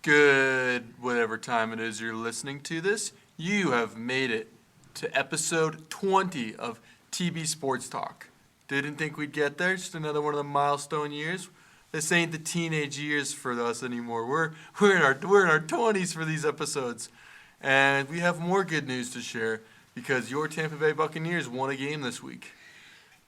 Good, whatever time it is you're listening to this, you have made it to episode 20 of TB Sports Talk. Didn't think we'd get there, just another one of the milestone years. This ain't the teenage years for us anymore. We're in our 20s for these episodes. And we have more good news to share because your Tampa Bay Buccaneers won a game this week.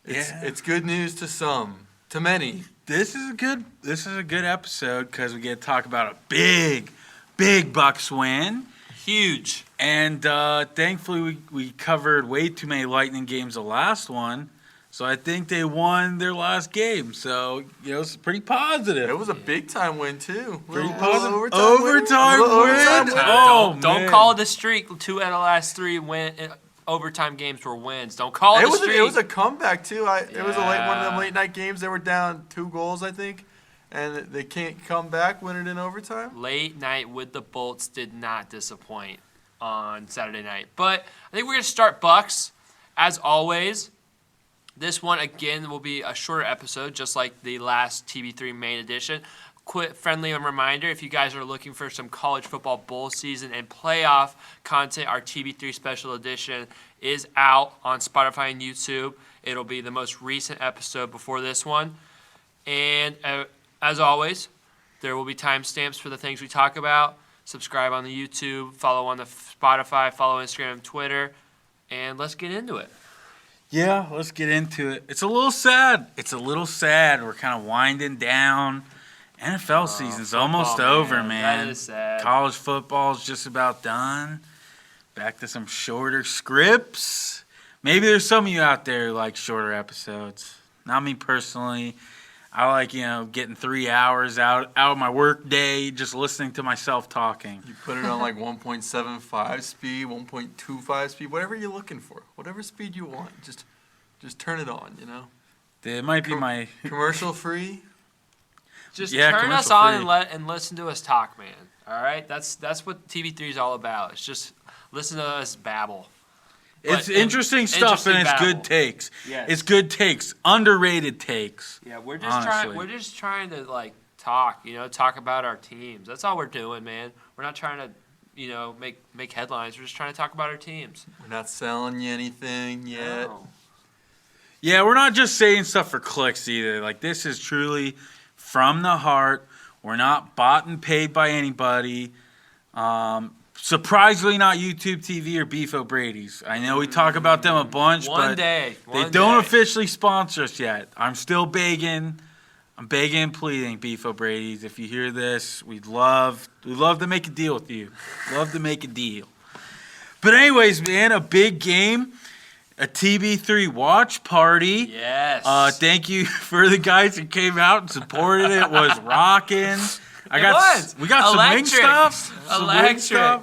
It's good news to some, to many. This is a good episode because we get to talk about a big Bucs win. Huge. And thankfully we covered way too many Lightning games the last one. So I think they won their last game. So, it's pretty positive. It was a big-time win, too. Pretty positive. Overtime win. Oh, don't call it a streak. 2 out of the last 3 overtime games were wins. Don't call it a streak. It was a comeback, too. It was one of them late-night games. They were down 2 goals, I think. And they can't come back, win it in overtime. Late night with the Bolts did not disappoint on Saturday night. But I think we're going to start Bucs, as always. This one, again, will be a shorter episode, just like the last TB3 main edition. Quick, friendly reminder, if you guys are looking for some college football bowl season and playoff content, our TB3 special edition is out on Spotify and YouTube. It'll be the most recent episode before this one. And as always, there will be timestamps for the things we talk about. Subscribe on the YouTube, follow on the Spotify, follow Instagram, Twitter, and let's get into it. Yeah, let's get into it. It's a little sad. We're kind of winding down. NFL season's almost over, man. That is sad. College football's just about done. Back to some shorter scripts. Maybe there's some of you out there who like shorter episodes. Not me personally. I like, getting 3 hours out of my work day just listening to myself talking. You put it on like 1.75 speed, 1.25 speed, whatever you're looking for. Whatever speed you want. Just turn it on, It might be my... Commercial free? Just turn us on and listen to us talk, man. All right? That's what TV3 is all about. It's just listen to us babble. It's interesting stuff, and it's good takes. Yes. It's good takes, underrated takes. Yeah, we're just trying to talk, talk about our teams. That's all we're doing, man. We're not trying to, make headlines. We're just trying to talk about our teams. We're not selling you anything yet. No. Yeah, we're not just saying stuff for clicks either. Like, this is truly from the heart. We're not bought and paid by anybody. Surprisingly, not YouTube TV or Beef O'Brady's. I know we talk about them a bunch, but they don't officially sponsor us yet. I'm still begging. I'm begging and pleading, Beef O'Brady's. If you hear this, we'd love to make a deal with you. Love to make a deal. But anyways, man, a big game. A TB3 watch party. Yes. Thank you for the guys who came out and supported it. It was rocking. We got some Wingstop. Electric.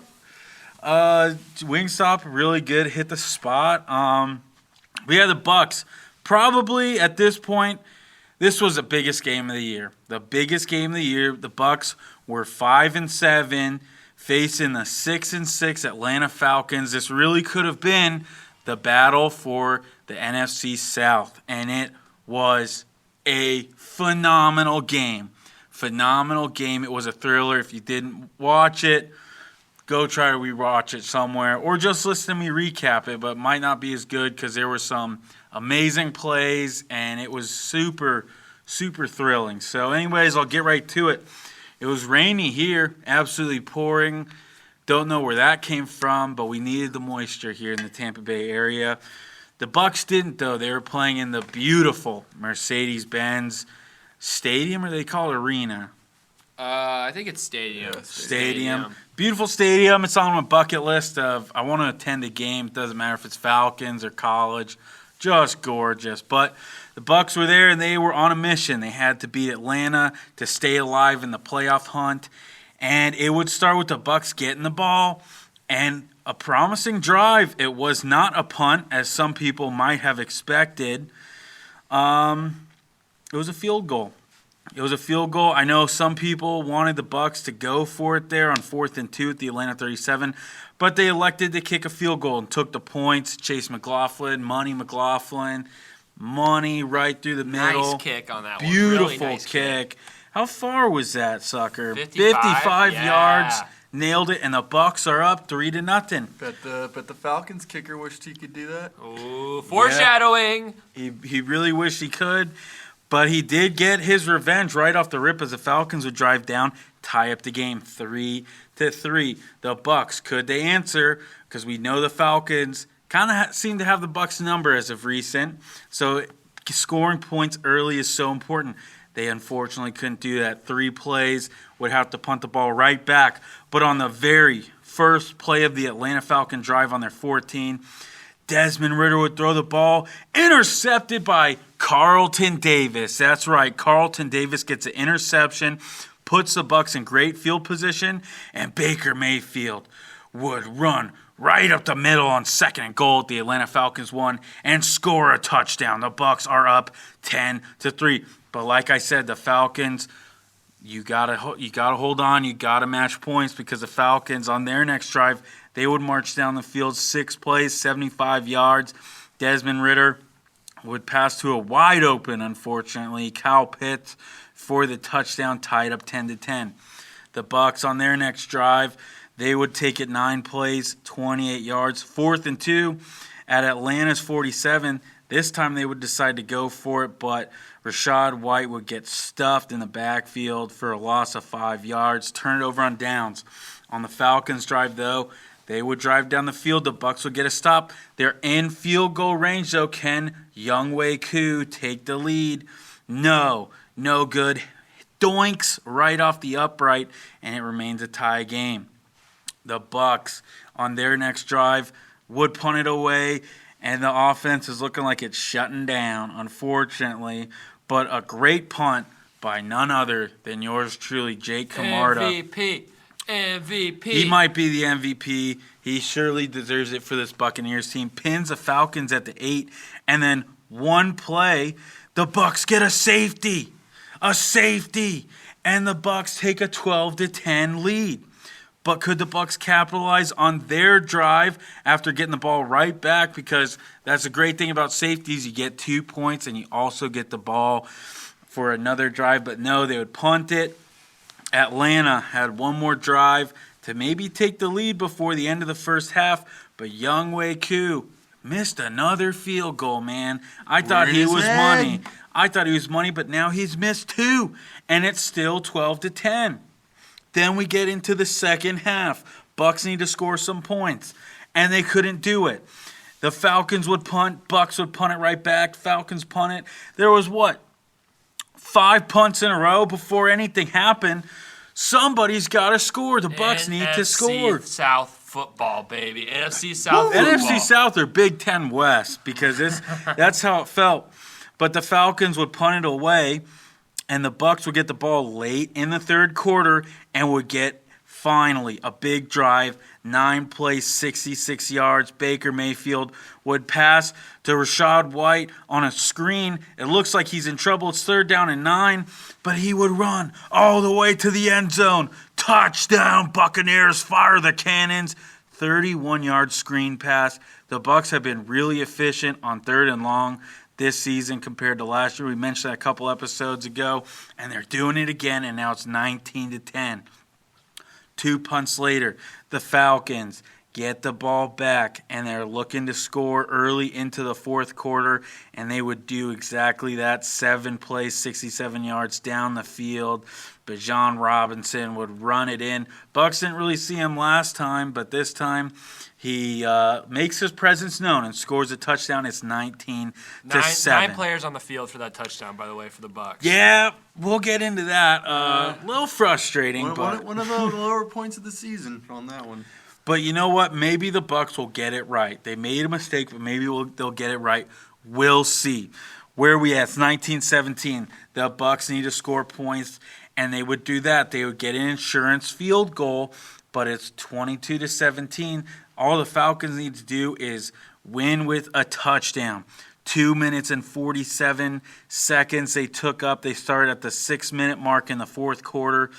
Wingstop, really good. Hit the spot. We had the Bucs. Probably at this point, this was the biggest game of the year. The biggest game of the year. The Bucs were 5-7, facing the 6-6 Atlanta Falcons. This really could have been the battle for the NFC South, and it was a phenomenal game. It was a thriller. If you didn't watch it, go try to rewatch it somewhere, or just listen to me recap it, but it might not be as good because there were some amazing plays, and it was super, super thrilling. So anyways, I'll get right to it. It was rainy here, absolutely pouring. Don't know where that came from, but we needed the moisture here in the Tampa Bay area. The Bucs didn't, though. They were playing in the beautiful Mercedes-Benz Stadium, or they call it arena? I think it's stadium. Yeah, Stadium. Beautiful stadium. It's on my bucket list of I want to attend a game. It doesn't matter if it's Falcons or college. Just gorgeous. But the Bucs were there, and they were on a mission. They had to beat Atlanta to stay alive in the playoff hunt. And it would start with the Bucs getting the ball and a promising drive. It was not a punt, as some people might have expected. It was a field goal. I know some people wanted the Bucs to go for it there on 4th and 2 at the Atlanta 37, but they elected to kick a field goal and took the points. Chase McLaughlin, money right through the middle. Nice kick on that Beautiful one. Really nice kick. How far was that sucker? 55 yards. Yeah. Nailed it, and the Bucs are up 3-0. Bet the Falcons kicker wished he could do that. Ooh, foreshadowing. He really wished he could, but he did get his revenge right off the rip as the Falcons would drive down, tie up the game 3-3. The Bucs, could they answer? Because we know the Falcons kind of seem to have the Bucs number as of recent, so scoring points early is so important. They unfortunately couldn't do that. 3 plays, would have to punt the ball right back. But on the very first play of the Atlanta Falcon drive on their 14, Desmond Ridder would throw the ball, intercepted by Carlton Davis. That's right, Carlton Davis gets an interception, puts the Bucs in great field position, and Baker Mayfield would run right up the middle on 2nd and goal at the Atlanta Falcons 1 and score a touchdown. The Bucs are up 10-3. But like I said, the Falcons, you gotta hold on. You gotta match points because the Falcons on their next drive, they would march down the field 6 plays, 75 yards. Desmond Ridder would pass to a wide open, unfortunately, Kyle Pitts for the touchdown, tied up 10-10. The Bucs on their next drive, they would take it 9 plays, 28 yards, 4th and 2 at Atlanta's 47. This time they would decide to go for it, but Rachaad White would get stuffed in the backfield for a loss of 5 yards, turn it over on downs. On the Falcons' drive, though, they would drive down the field. The Bucs would get a stop. They're in field goal range, though. Can Younghoe Koo take the lead? No good. Doinks right off the upright, and it remains a tie game. The Bucs, on their next drive, would punt it away, and the offense is looking like it's shutting down, unfortunately. But a great punt by none other than yours truly, Jake Camarda. MVP. He might be the MVP. He surely deserves it for this Buccaneers team. Pins the Falcons at the 8, and then one play, the Bucs get a safety, and the Bucs take a 12-10 lead. But could the Bucs capitalize on their drive after getting the ball right back? Because that's a great thing about safeties. You get 2 points and you also get the ball for another drive. But no, they would punt it. Atlanta had one more drive to maybe take the lead before the end of the first half. But Younghoe Koo missed another field goal, man. I thought he was money. But now he's missed 2. And it's still 12-10. Then we get into the second half. Bucs need to score some points, and they couldn't do it. The Falcons would punt. Bucs would punt it right back. Falcons punt it. There was, 5 punts in a row before anything happened. Somebody's got to score. The Bucs need to score. NFC South football, baby. NFC South football. NFC South or Big Ten West because that's how it felt. But the Falcons would punt it away, and the Bucs would get the ball late in the third quarter and would get, finally, a big drive, 9 plays, 66 yards. Baker Mayfield would pass to Rachaad White on a screen. It looks like he's in trouble. It's 3rd down and 9, but he would run all the way to the end zone. Touchdown, Buccaneers, fire the cannons. 31-yard screen pass. The Bucs have been really efficient on 3rd and long this season compared to last year. We mentioned that a couple episodes ago, and they're doing it again, and now it's 19-10. 2 punts later, the Falcons get the ball back, and they're looking to score early into the fourth quarter, and they would do exactly that. 7 plays, 67 yards down the field. Bijan Robinson would run it in. Bucs didn't really see him last time, but this time he makes his presence known and scores a touchdown. It's 19-7. 9 players on the field for that touchdown, by the way, for the Bucs. Yeah, we'll get into that. A little frustrating, but one of the lower points of the season on that one. But you know what? Maybe the Bucs will get it right. They made a mistake, but maybe they'll get it right. We'll see. Where are we at? It's 19-17. The Bucs need to score points, and they would do that. They would get an insurance field goal, but it's 22-17. All the Falcons need to do is win with a touchdown. 2 minutes and 47 seconds they took up. They started at the 6-minute mark in the fourth quarter,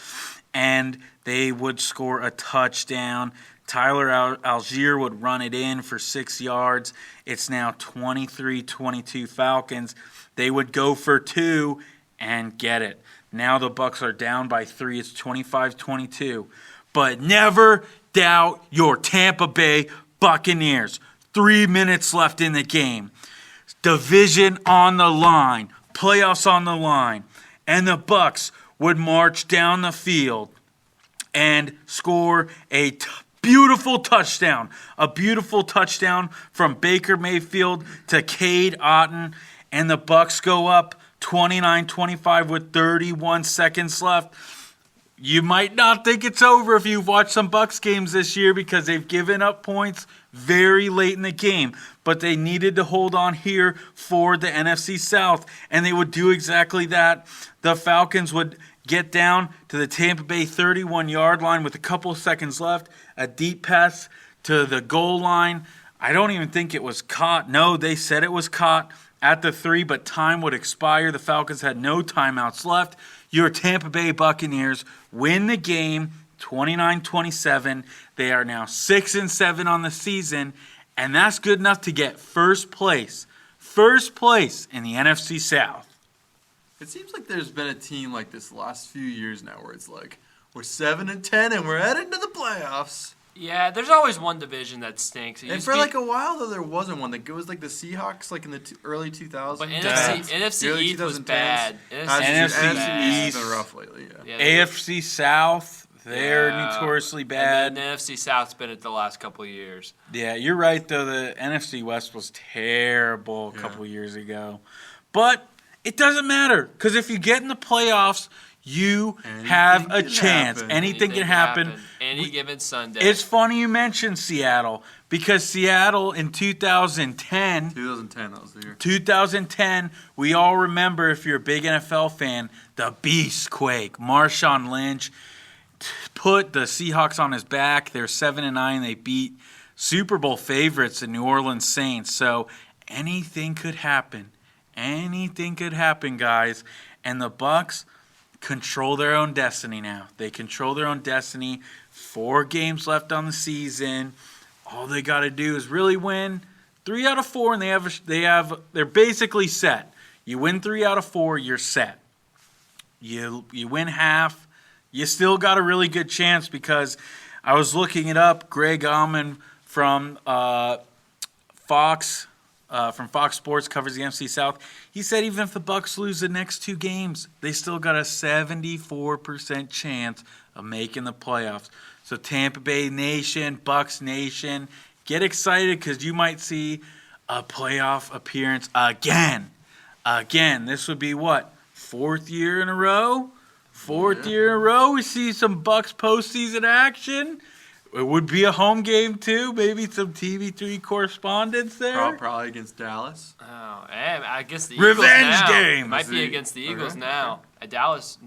and they would score a touchdown. Tyler Algier would run it in for 6 yards. It's now 23-22 Falcons. They would go for 2 and get it. Now the Bucs are down by 3. It's 25-22. But never doubt your Tampa Bay Buccaneers. 3 minutes left in the game. Division on the line. Playoffs on the line. And the Bucs would march down the field and score a beautiful touchdown. A beautiful touchdown from Baker Mayfield to Cade Otton. And the Bucs go up 29-25 with 31 seconds left. You might not think it's over if you've watched some Bucs games this year because they've given up points very late in the game. But they needed to hold on here for the NFC South, and they would do exactly that. The Falcons would get down to the Tampa Bay 31-yard line with a couple of seconds left. A deep pass to the goal line. I don't even think it was caught. No, they said it was caught at the 3, but time would expire. The Falcons had no timeouts left. Your Tampa Bay Buccaneers win the game 29-27. They are now 6-7 on the season, and that's good enough to get first place. First place in the NFC South. It seems like there's been a team like this the last few years now where it's like, we're 7-10 and we're heading to the playoffs. Yeah, there's always one division that stinks. And for like a while, though, there wasn't one. Like, it was like the Seahawks, like in the early 2000s. But NFC East was bad. NFC East has East. been rough lately, yeah. AFC South, they're notoriously bad. And then the NFC South's been it the last couple of years. Yeah, you're right, though. The NFC West was terrible a couple of years ago. But it doesn't matter, because if you get in the playoffs, you have a chance. Anything can happen. Any given Sunday. It's funny you mentioned Seattle, because Seattle in 2010, 2010, that was the year. 2010, we all remember, if you're a big NFL fan, the Beastquake. Marshawn Lynch put the Seahawks on his back. They're 7-9. They beat Super Bowl favorites, the New Orleans Saints. So anything could happen. Anything could happen, guys. And the Bucs control their own destiny now. They control their own destiny. 4 games left on the season. All they got to do is really win 3 out of 4, and they're basically set. You win 3 out of 4, you're set. You win half, you still got a really good chance, because I was looking it up. Greg Allman from Fox Sports, covers the NFC South. He said even if the Bucs lose the next 2 games, they still got a 74% chance of making the playoffs. So Tampa Bay Nation, Bucs Nation, get excited, because you might see a playoff appearance again. This would be what? 4th year in a row? 4th year in a row we see some Bucs postseason action. It would be a home game, too. Maybe some TV3 correspondence there. Probably against Dallas. Oh, and I guess the Eagles Revenge now. game. It might be against the Eagles now. Dallas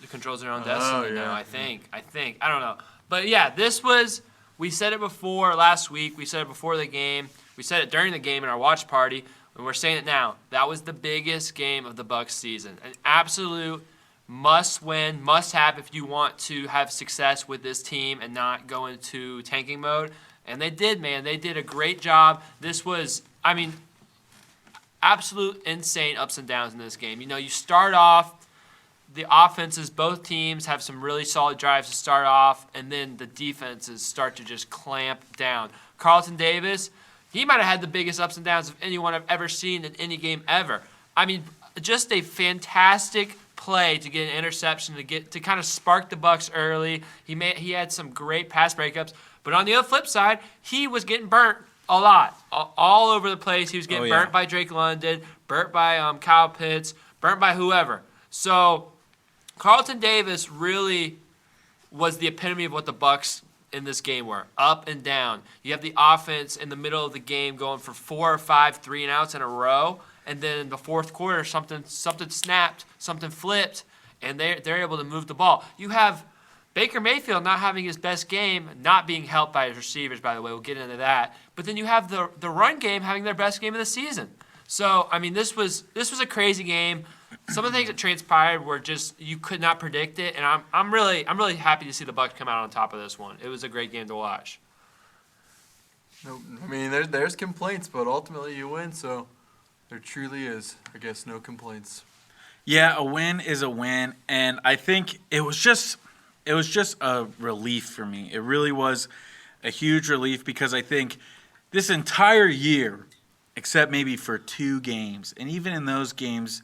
controls their own destiny now. I think. I don't know. But yeah, we said it before last week. We said it before the game. We said it during the game in our watch party, and we're saying it now. That was the biggest game of the Bucs season. An absolute must-win, must-have if you want to have success with this team and not go into tanking mode. And they did, man. They did a great job. This was, absolute insane ups and downs in this game. You start off, the offenses, both teams have some really solid drives to start off, and then the defenses start to just clamp down. Carlton Davis, he might have had the biggest ups and downs of anyone I've ever seen in any game ever. Just a fantastic play to get an interception, to kind of spark the Bucs early. He had some great pass breakups, but on the other flip side, he was getting burnt a lot, all over the place. He was getting burnt by Drake London, burnt by Kyle Pitts, burnt by whoever. So Carlton Davis really was the epitome of what the Bucs in this game were, up and down. You have the offense in the middle of the game going for 4 or 5 3-and-outs in a row, and then in the fourth quarter, something snapped, something flipped, and they're able to move the ball. You have Baker Mayfield not having his best game, not being helped by his receivers, by the way. We'll get into that. But then you have the run game having their best game of the season. So, this was a crazy game. Some of the things that transpired were just, you could not predict it, and I'm really happy to see the Bucs come out on top of this one. It was a great game to watch. No, there's complaints, but ultimately you win, so there truly is, I guess, no complaints. Yeah, a win is a win, and I think it was just a relief for me. It really was a huge relief because I think this entire year, except maybe for 2 games, and even in those games,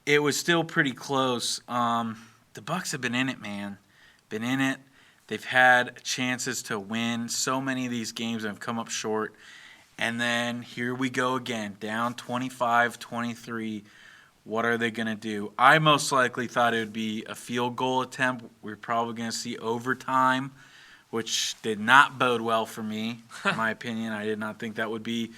it was still pretty close. The Bucs have been in it, man. Been in it. They've had chances to win so many of these games and have come up short. And then here we go again, down 25-23. What are they going to do? I most likely thought it would be a field goal attempt. We're probably going to see overtime, which did not bode well for me, in my opinion. I did not think that would be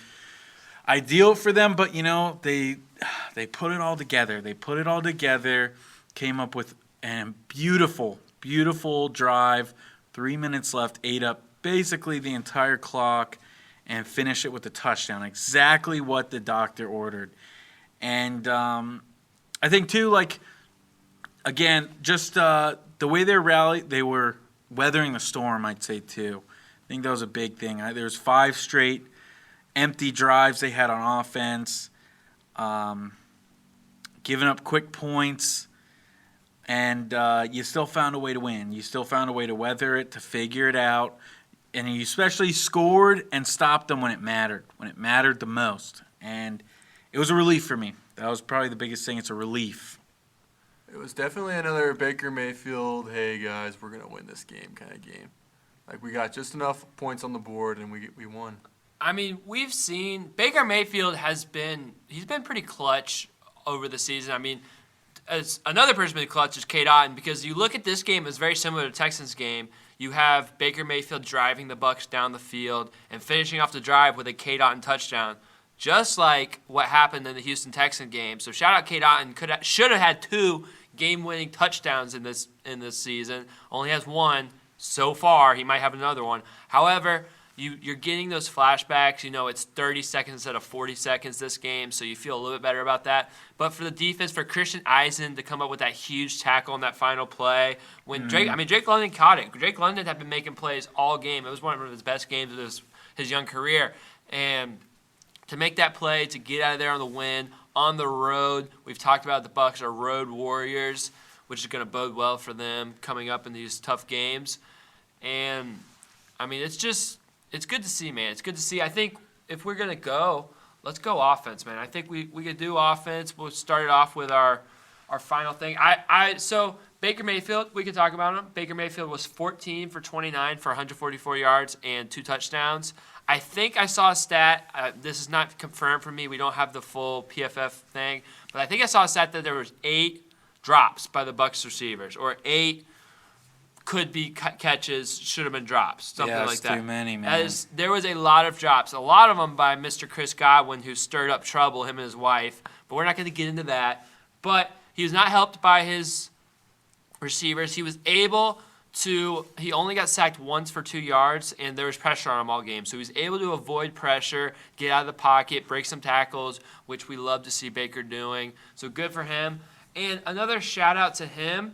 ideal for them. But, they put it all together. They put it all together, came up with a beautiful, beautiful drive. 3 minutes left, ate up basically the entire clock, and finish it with a touchdown. Exactly what the doctor ordered. And I think, too, again, just the way they rallied, they were weathering the storm, I'd say, too. I think that was a big thing. There was 5 straight empty drives they had on offense, giving up quick points, and you still found a way to win. You still found a way to weather it, to figure it out, and you especially scored and stopped them when it mattered the most. And it was a relief for me. That was probably the biggest thing. It's a relief. It was definitely another Baker Mayfield, hey guys, we're going to win this game kind of game. We got just enough points on the board and we won. I mean, we've seen Baker Mayfield he's been pretty clutch over the season. I mean, as another person been clutch is Cade Otton, because you look at this game, it's very similar to the Texans game. You have Baker Mayfield driving the Bucs down the field and finishing off the drive with a Cade Otton touchdown, just like what happened in the Houston Texans game. So shout out Cade Otton. Should have had 2 game-winning touchdowns in this season. Only has 1 so far. He might have another one. However, you're getting those flashbacks. It's 30 seconds instead of 40 seconds this game, so you feel a little bit better about that. But for the defense, for Christian Eisen to come up with that huge tackle in that final play, when Drake London caught it. Drake London had been making plays all game. It was one of his best games of his young career. And to make that play, to get out of there on the win, on the road, we've talked about the Bucs are road warriors, which is going to bode well for them coming up in these tough games. And, I mean, it's good to see, man. It's good to see. I think if we're going to go, let's go offense, man. I think we could do offense. We'll start it off with our final thing. So Baker Mayfield, we can talk about him. Baker Mayfield was 14 for 29 for 144 yards and 2 touchdowns. I think I saw a stat. This is not confirmed for me. We don't have the full PFF thing. But I think I saw a stat that there was 8 drops by the Bucs receivers, or 8 could be catches, should have been drops, something like that. Too many, man. There was a lot of drops, a lot of them by Mr. Chris Godwin, who stirred up trouble, him and his wife. But we're not going to get into that. But he was not helped by his receivers. He only got sacked once for 2 yards, and there was pressure on him all game. So he was able to avoid pressure, get out of the pocket, break some tackles, which we love to see Baker doing. So good for him. And another shout out to him.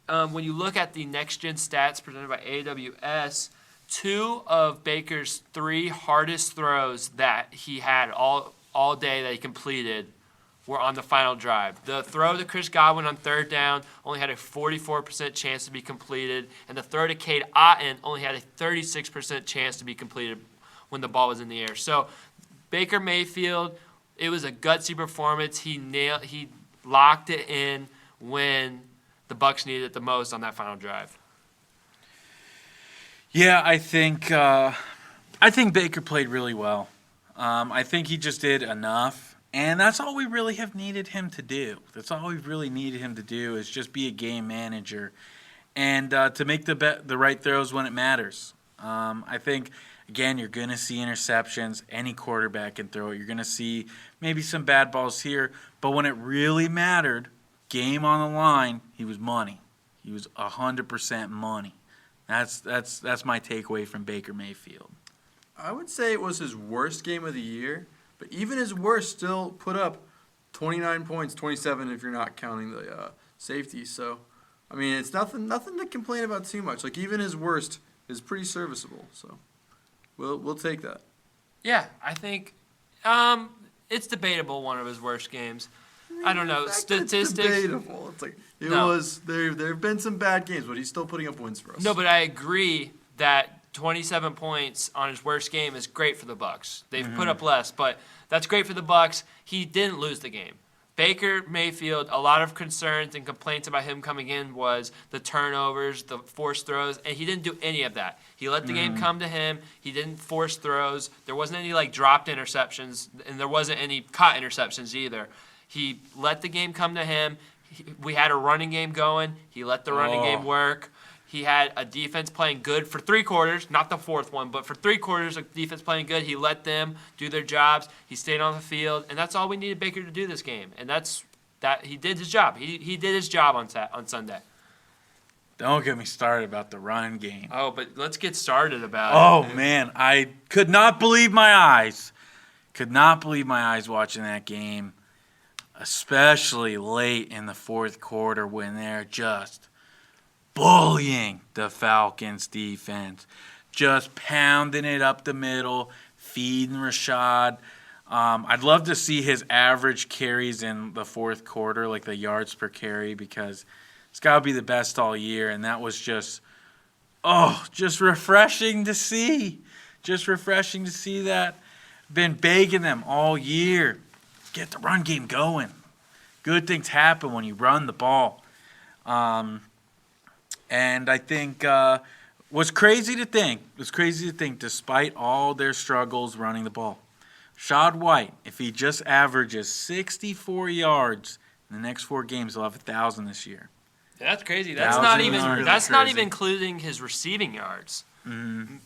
When you look at the next-gen stats presented by AWS, 2 of Baker's 3 hardest throws that he had all day that he completed were on the final drive. The throw to Chris Godwin on 3rd down only had a 44% chance to be completed, and the throw to Cade Otton only had a 36% chance to be completed when the ball was in the air. So Baker Mayfield, it was a gutsy performance. He locked it in when the Bucs needed it the most on that final drive. Yeah, I think Baker played really well. I think he just did enough. And that's all we really have needed him to do. That's all we've really needed him to do is just be a game manager and to make the right throws when it matters. I think, again, you're going to see interceptions. Any quarterback can throw it. You're going to see maybe some bad balls here. But when it really mattered, game on the line, he was money. He was 100% money. That's my takeaway from Baker Mayfield. I would say it was his worst game of the year. But even his worst still put up 29 points, 27 if you're not counting the safety. So, I mean, it's nothing to complain about too much. Even his worst is pretty serviceable. So, we'll take that. Yeah, I think it's debatable one of his worst games. I don't know, That's statistics. debatable. It's like there have been some bad games, but he's still putting up wins for us. No, but I agree that 27 points on his worst game is great for the Bucs. They've put up less, but that's great for the Bucs. He didn't lose the game. Baker Mayfield, a lot of concerns and complaints about him coming in was the turnovers, the forced throws, and he didn't do any of that. He let the game come to him. He didn't force throws. There wasn't any dropped interceptions, and there wasn't any caught interceptions either. He let the game come to him. We had a running game going. He let the running game work. He had a defense playing good for 3 quarters, not the fourth one, but for 3 quarters of defense playing good. He let them do their jobs. He stayed on the field, and that's all we needed Baker to do this game. And he did his job. He did his job on Sunday. Don't get me started about the run game. Oh, but let's get started about it. Oh, man. I could not believe my eyes. Could not believe my eyes watching that game, especially late in the fourth quarter when they're just bullying the Falcons defense, just pounding it up the middle, feeding Rashad. I'd love to see his average carries in the fourth quarter, like the yards per carry, because it's got to be the best all year, and that was just refreshing to see. Just refreshing to see that. Been begging them all year. Get the run game going. Good things happen when you run the ball. And I think was crazy to think, despite all their struggles running the ball, Rashad White, if he just averages 64 yards in the next 4 games, he'll have 1,000 this year. That's crazy. That's 1,000 not even. yards. That's not even including his receiving yards.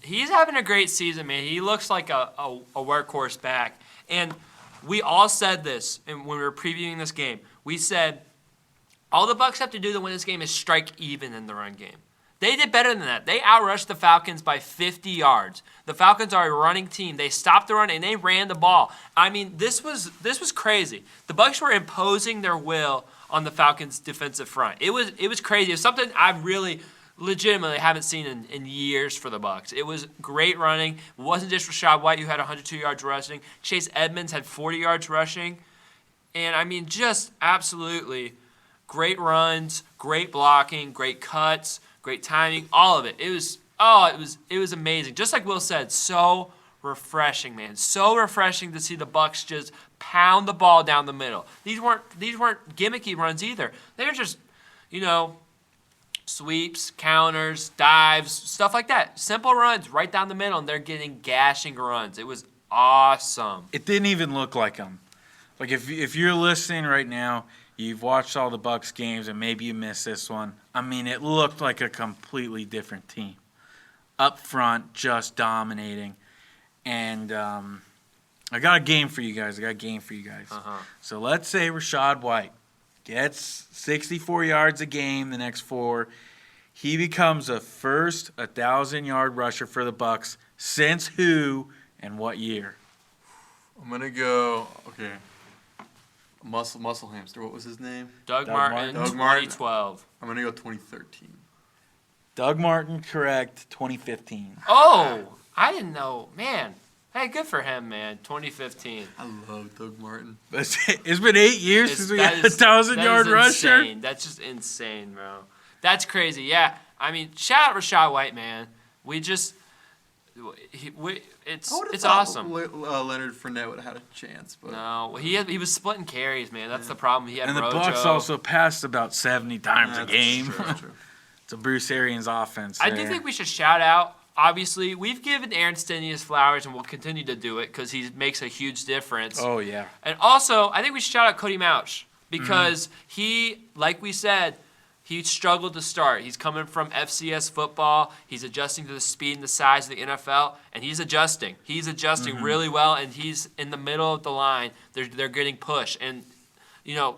He's having a great season, man. He looks like a workhorse back. And we all said this, and when we were previewing this game, we said all the Bucs have to do to win this game is strike even in the run game. They did better than that. They outrushed the Falcons by 50 yards. The Falcons are a running team. They stopped the run and they ran the ball. I mean, this was crazy. The Bucs were imposing their will on the Falcons' defensive front. It was crazy. It was something I really legitimately haven't seen in years for the Bucs. It was great running. It wasn't just Rashad White who had 102 yards rushing. Chase Edmonds had 40 yards rushing. And I mean, just absolutely great runs, great blocking, great cuts, great timing, all of it. It was amazing. Just like Will said, so refreshing, man. So refreshing to see the Bucs just pound the ball down the middle. These weren't gimmicky runs either. They were just, sweeps, counters, dives, stuff like that. Simple runs right down the middle, and they're getting gashing runs. It was awesome. It didn't even look like them. Like if you're listening right now, you've watched all the Bucs games and maybe you missed this one. I mean, it looked like a completely different team. Up front, just dominating. And I got a game for you guys. So let's say Rashad White gets 64 yards a game the next 4. He becomes a first 1,000-yard rusher for the Bucs since who and what year? I'm going to go, Muscle Hamster. What was his name? Doug Martin, Doug Martin. 2012. I'm going to go 2013. Doug Martin, correct, 2015. Oh, I didn't know. Man. Hey, good for him, man. 2015. I love Doug Martin. It's been 8 years since we got a 1,000-yard rusher. Insane. That's just insane, bro. That's crazy. Yeah. I mean, shout out Rashad White, man. It's awesome. Leonard Fournette would have had a chance, but no, he was splitting carries, man. That's the problem. He had and the Rojo. Bucs also passed about 70 times a game. True. It's a Bruce Arians offense. I do think we should shout out. Obviously, we've given Aaron Stinnie his flowers, and we'll continue to do it because he makes a huge difference. Oh, yeah. And also, I think we should shout out Cody Mauch because he, like we said, he struggled to start. He's coming from FCS football. He's adjusting to the speed and the size of the NFL, and he's adjusting. He's adjusting really well, and he's in the middle of the line. They're getting pushed. And,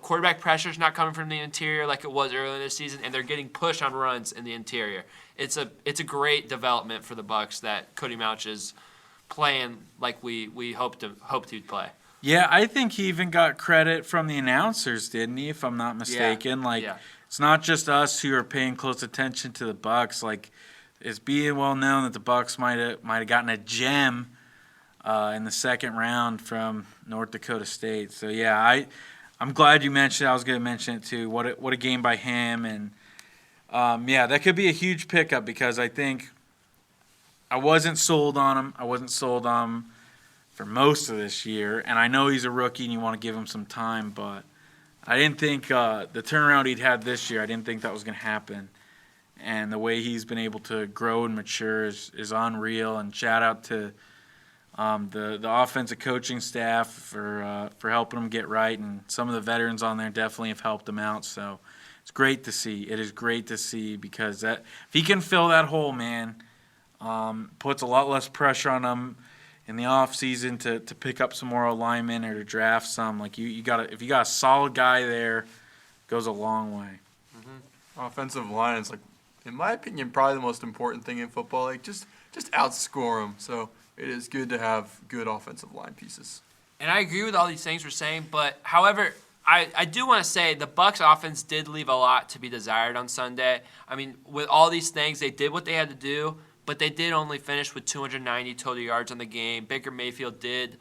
quarterback pressure is not coming from the interior like it was earlier this season, and they're getting pushed on runs in the interior. It's a great development for the Bucs that Cody Mauch is playing like we hoped he'd play. Yeah, I think he even got credit from the announcers, didn't he? If I'm not mistaken, It's not just us who are paying close attention to the Bucs. Like, it's being well known that the Bucs might have gotten a gem in the second round from North Dakota State. So yeah, I'm glad you mentioned it. I was going to mention it too. What a game by him. And, that could be a huge pickup because I think I wasn't sold on him. I wasn't sold on him for most of this year. And I know he's a rookie and you want to give him some time, but I didn't think the turnaround he'd had this year, I didn't think that was going to happen. And the way he's been able to grow and mature is unreal. And shout out to the offensive coaching staff for helping him get right. And some of the veterans on there definitely have helped him out. So it's great to see. It is great to see because if he can fill that hole, man, puts a lot less pressure on him in the off season to pick up some more alignment or to draft some. Like if you got a solid guy there, it goes a long way. Offensive line is, like, in my opinion, probably the most important thing in football. Like, just outscore them. So it is good to have good offensive line pieces. And I agree with all these things we're saying, but however, I do want to say the Bucs offense did leave a lot to be desired on Sunday. I mean, with all these things, they did what they had to do, but they did only finish with 290 total yards on the game. Baker Mayfield did,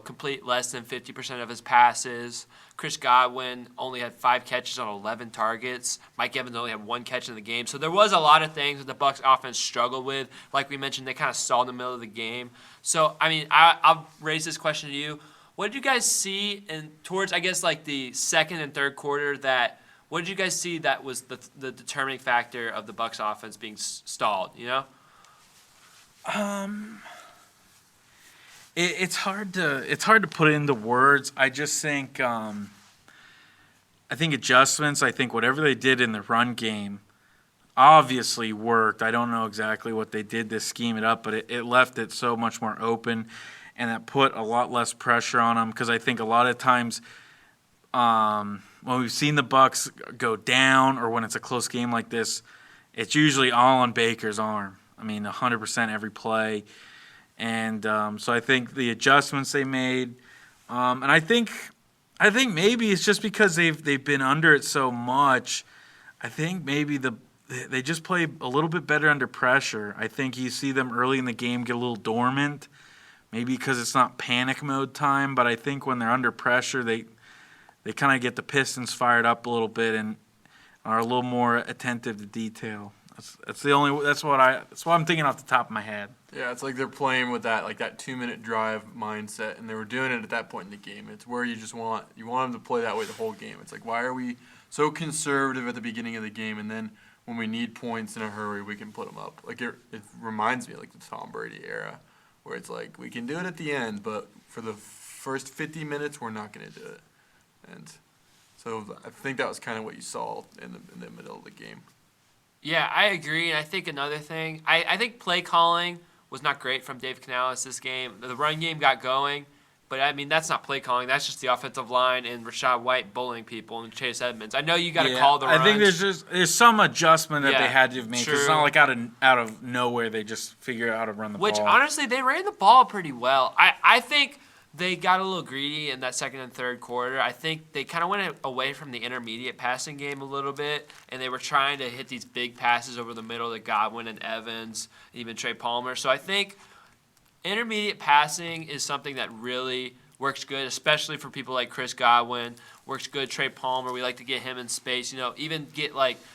complete less than 50% of his passes. Chris Godwin only had 5 catches on 11 targets. Mike Evans only had 1 catch in the game. So there was a lot of things that the Bucs offense struggled with. Like we mentioned, they kind of stalled in the middle of the game. So, I mean, I'll raise this question to you. What did you guys see towards, I guess, like the second and third quarter what did you guys see that was the determining factor of the Bucs offense being stalled, It's hard to put into words. I just think adjustments. I think whatever they did in the run game obviously worked. I don't know exactly what they did to scheme it up, but it left it so much more open, and that put a lot less pressure on them. Because I think a lot of times when we've seen the Bucs go down or when it's a close game like this, it's usually all on Baker's arm. I mean, 100% every play. And so I think the adjustments they made, and I think maybe it's just because they've been under it so much. I think maybe they just play a little bit better under pressure. I think you see them early in the game get a little dormant, maybe because it's not panic mode time. But I think when they're under pressure, they kind of get the Pistons fired up a little bit and are a little more attentive to detail. That's what I'm thinking off the top of my head. Yeah, it's like they're playing with that 2-minute drive mindset, and they were doing it at that point in the game. It's where you want them to play that way the whole game. It's like, why are we so conservative at the beginning of the game, and then when we need points in a hurry, we can put them up. Like it reminds me of the Tom Brady era, where it's like we can do it at the end, but for the first 50 minutes, we're not going to do it. And so I think that was kind of what you saw in the middle of the game. Yeah, I agree. And I think another thing, I think play calling was not great from Dave Canales this game. The run game got going, but I mean, that's not play calling. That's just the offensive line and Rachaad White bullying people and Chase Edmonds. I know you got to call the runs. I think there's some adjustment that they had to have made. 'Cause it's not like out of nowhere they just figure out how to run the ball. Which, honestly, they ran the ball pretty well. I think they got a little greedy in that second and third quarter. I think they kind of went away from the intermediate passing game a little bit, and they were trying to hit these big passes over the middle to Godwin and Evans, even Trey Palmer. So I think intermediate passing is something that really works good, especially for people like Chris Godwin. Works good, Trey Palmer. We like to get him in space. Even get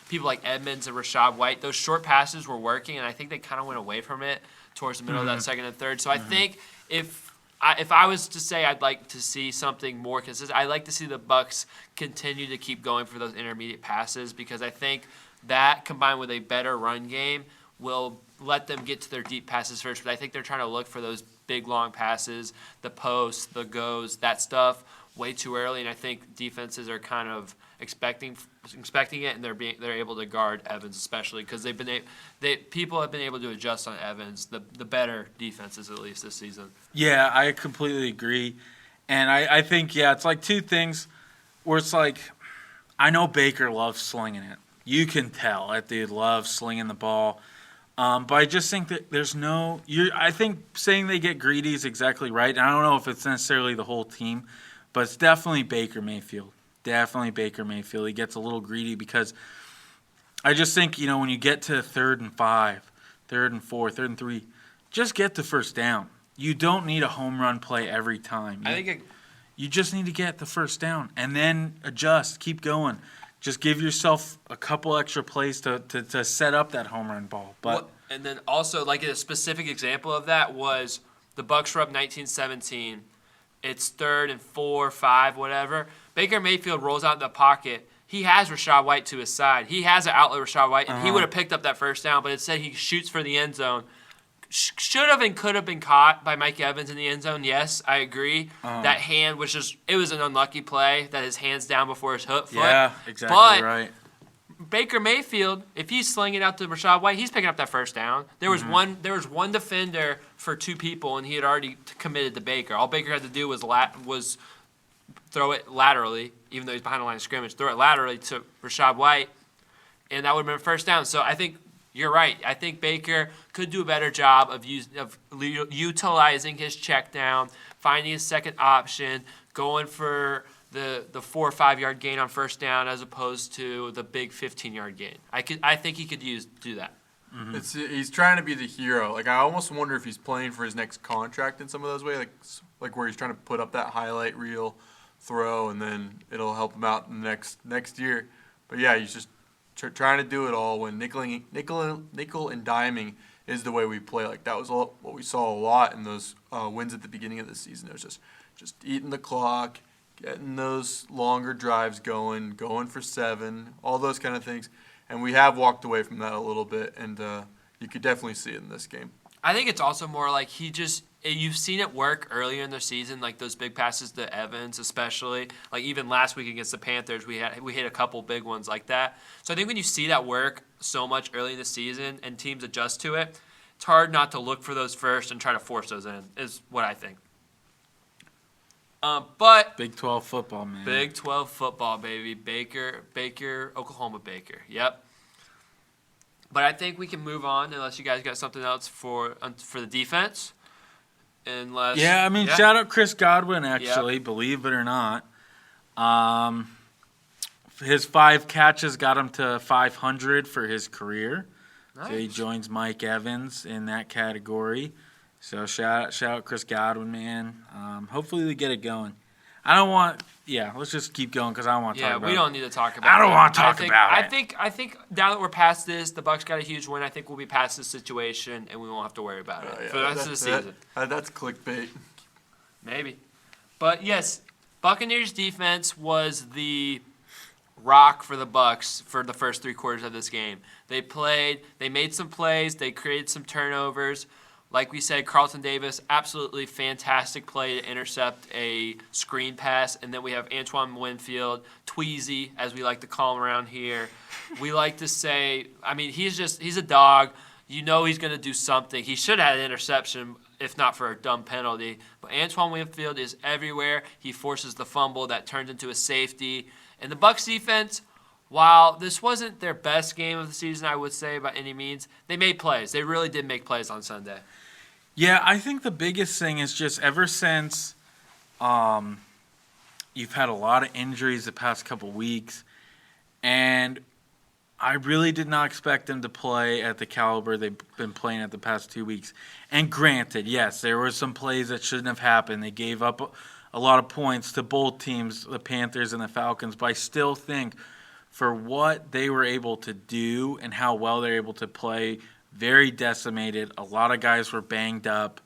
people like Edmonds and Rachaad White. Those short passes were working, and I think they kind of went away from it towards the middle of that second and third. So I think if I was to say I'd like to see something more consistent, I'd like to see the Bucs continue to keep going for those intermediate passes, because I think that combined with a better run game will let them get to their deep passes first. But I think they're trying to look for those big, long passes, the posts, the goes, that stuff way too early. And I think defenses are kind of expecting it, and they're able to guard Evans, especially because people have been able to adjust on Evans, the better defenses, at least this season. Yeah, I completely agree. And I think, it's like two things where it's like, I know Baker loves slinging it. You can tell that dude loves slinging the ball. But I just think that I think saying they get greedy is exactly right. And I don't know if it's necessarily the whole team, but it's definitely Baker Mayfield. Definitely Baker Mayfield. He gets a little greedy because I just think, when you get to 3rd and 5, 3rd and 4, 3rd and 3, just get the first down. You don't need a home run play every time. you just need to get the first down and then adjust, keep going. Just give yourself a couple extra plays to set up that home run ball. But and then also, like a specific example of that was the Bucs were up 19-17. It's 3rd and 4, 5, whatever. Baker Mayfield rolls out in the pocket. He has Rachaad White to his side. He has an outlet Rachaad White, and he would have picked up that first down, but instead he shoots for the end zone. Should have and could have been caught by Mike Evans in the end zone. Yes, I agree. That hand was it was an unlucky play that his hand's down before his foot. Yeah, exactly but right. Baker Mayfield, if he's slinging out to Rachaad White, he's picking up that first down. There was one defender for 2 people, and he had already committed to Baker. All Baker had to do was throw it laterally, even though he's behind the line of scrimmage. Throw it laterally to Rachaad White, and that would have been a first down. So I think you're right. I think Baker could do a better job of utilizing his check down, finding his second option, going for the 4 or 5 yard gain on first down as opposed to the big 15-yard gain. I think he could do that. He's trying to be the hero. Like, I almost wonder if he's playing for his next contract in some of those ways, like where he's trying to put up that highlight reel throw, and then it'll help him out next year. But yeah, he's just trying to do it all when nickel and diming is the way we play. Like, that was what we saw a lot in those wins at the beginning of the season. It was just eating the clock, getting those longer drives going for 7, all those kind of things. And we have walked away from that a little bit, and you could definitely see it in this game. I think it's also more like you've seen it work earlier in the season, like those big passes to Evans especially. Like even last week against the Panthers, we hit a couple big ones like that. So I think when you see that work so much early in the season and teams adjust to it, it's hard not to look for those first and try to force those in, is what I think. But Big 12 football, man. Big 12 football, baby. Baker, Oklahoma Baker. Yep. But I think we can move on unless you guys got something else for the defense. Shout out Chris Godwin, actually, believe it or not. His 5 catches got him to 500 for his career. Nice. So he joins Mike Evans in that category. So shout out Chris Godwin, man. Hopefully they get it going. Let's just keep going because I don't want to talk about it. Yeah, we don't need to talk about it. I don't want to talk about it. I think now that we're past this, the Bucs got a huge win. I think we'll be past this situation, and we won't have to worry about it for the rest of the season. That's clickbait. Maybe. But, yes, Buccaneers defense was the rock for the Bucs for the first 3 quarters of this game. They played. They made some plays. They created some turnovers. Like we said, Carlton Davis, absolutely fantastic play to intercept a screen pass. And then we have Antoine Winfield, Tweezy, as we like to call him around here. We like to say, he's a dog. You know he's going to do something. He should have had an interception, if not for a dumb penalty. But Antoine Winfield is everywhere. He forces the fumble that turns into a safety. And the Bucs defense, while this wasn't their best game of the season, I would say, by any means, they made plays. They really did make plays on Sunday. Yeah, I think the biggest thing is just ever since you've had a lot of injuries the past couple weeks, and I really did not expect them to play at the caliber they've been playing at the past 2 weeks. And granted, yes, there were some plays that shouldn't have happened. They gave up a lot of points to both teams, the Panthers and the Falcons, but I still think for what they were able to do and how well they're able to play, very decimated. A lot of guys were banged up.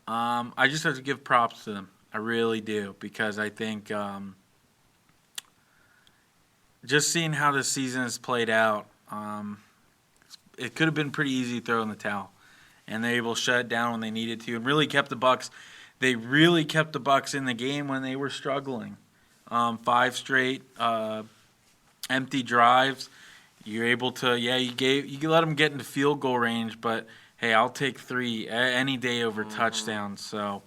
I just have to give props to them. I really do, because I think just seeing how this season has played out, it could have been pretty easy to throw in the towel. And they're able to shut it down when they needed to and really kept the Bucs. They really kept the Bucs in the game when they were struggling. 5 straight empty drives. You're able to, you let them get into field goal range, but hey, I'll take 3 any day over touchdowns. So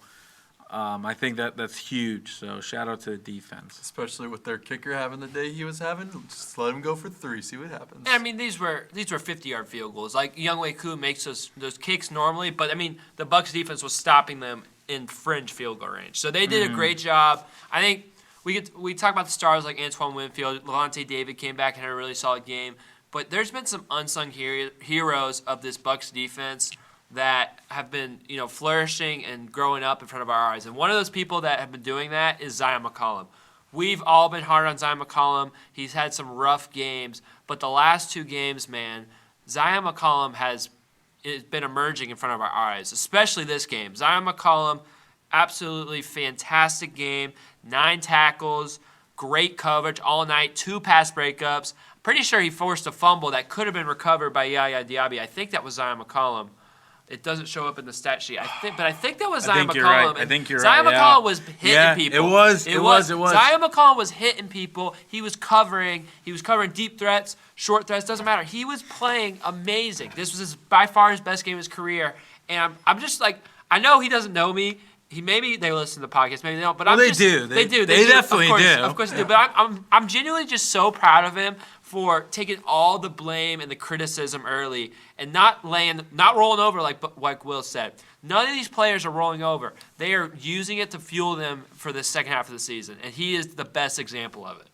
I think that's huge. So shout out to the defense, especially with their kicker having the day he was having. Just let him go for 3, see what happens. And, these were 50-yard field goals. Like Younghoe Koo makes those kicks normally, but the Bucs defense was stopping them in fringe field goal range. So they did a great job. I think we talk about the stars like Antoine Winfield. Levante David came back and had a really solid game. But there's been some unsung heroes of this Bucs defense, that have been, flourishing and growing up in front of our eyes. And one of those people that have been doing that is Zion McCollum. We've all been hard on Zion McCollum. He's had some rough games, but the last 2 games, man, Zion McCollum has been emerging in front of our eyes, especially this game. Zion McCollum, absolutely fantastic game, 9 tackles, great coverage all night, 2 pass breakups. Pretty sure he forced a fumble that could have been recovered by Yaya Diaby. I think that was Zion McCollum. It doesn't show up in the stat sheet. But I think that was Zion McCollum. Right. I think you're Zion right. McCollum was hitting people. It was. Zion McCollum was hitting people. He was covering. He was covering deep threats, short threats. Doesn't matter. He was playing amazing. This was by far his best game of his career. And I'm just like, I know he doesn't know me. Maybe they listen to the podcast, maybe they don't. But they do. They do. They definitely do. Of course they do. But I'm genuinely just so proud of him for taking all the blame and the criticism early and not rolling over like Will said. None of these players are rolling over. They are using it to fuel them for the second half of the season, and he is the best example of it.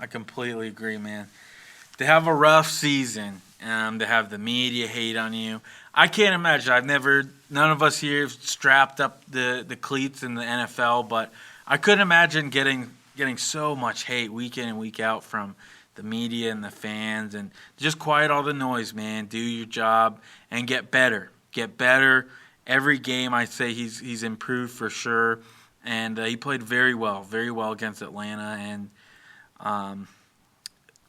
I completely agree, man. To have a rough season, to have the media hate on you, I can't imagine. None of us here have strapped up the cleats in the NFL, but I couldn't imagine getting so much hate week in and week out from the media and the fans. And just quiet all the noise, man. Do your job and get better. Get better. Every game, I say he's improved for sure. And he played very well against Atlanta. And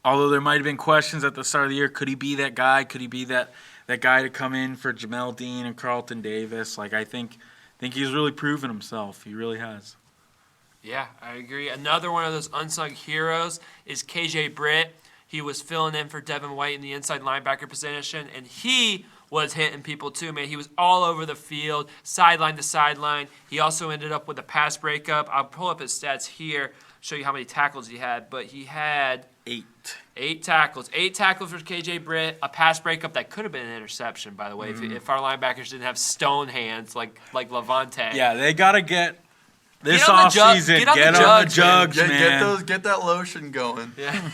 although there might have been questions at the start of the year, could he be that guy? Could he be that guy to come in for Jamel Dean and Carlton Davis? Like, I think he's really proven himself. He really has. Yeah, I agree. Another one of those unsung heroes is KJ Britt. He was filling in for Devin White in the inside linebacker position, and he was hitting people too, man. He was all over the field, sideline to sideline. He also ended up with a pass breakup. I'll pull up his stats here, show you how many tackles he had, but he had 8 tackles. 8 tackles for KJ Britt, a pass breakup that could have been an interception, by the way, if our linebackers didn't have stone hands like Levante. Yeah, they got to get this Get on the offseason, get on the jugs, man. Get that lotion going. Yeah.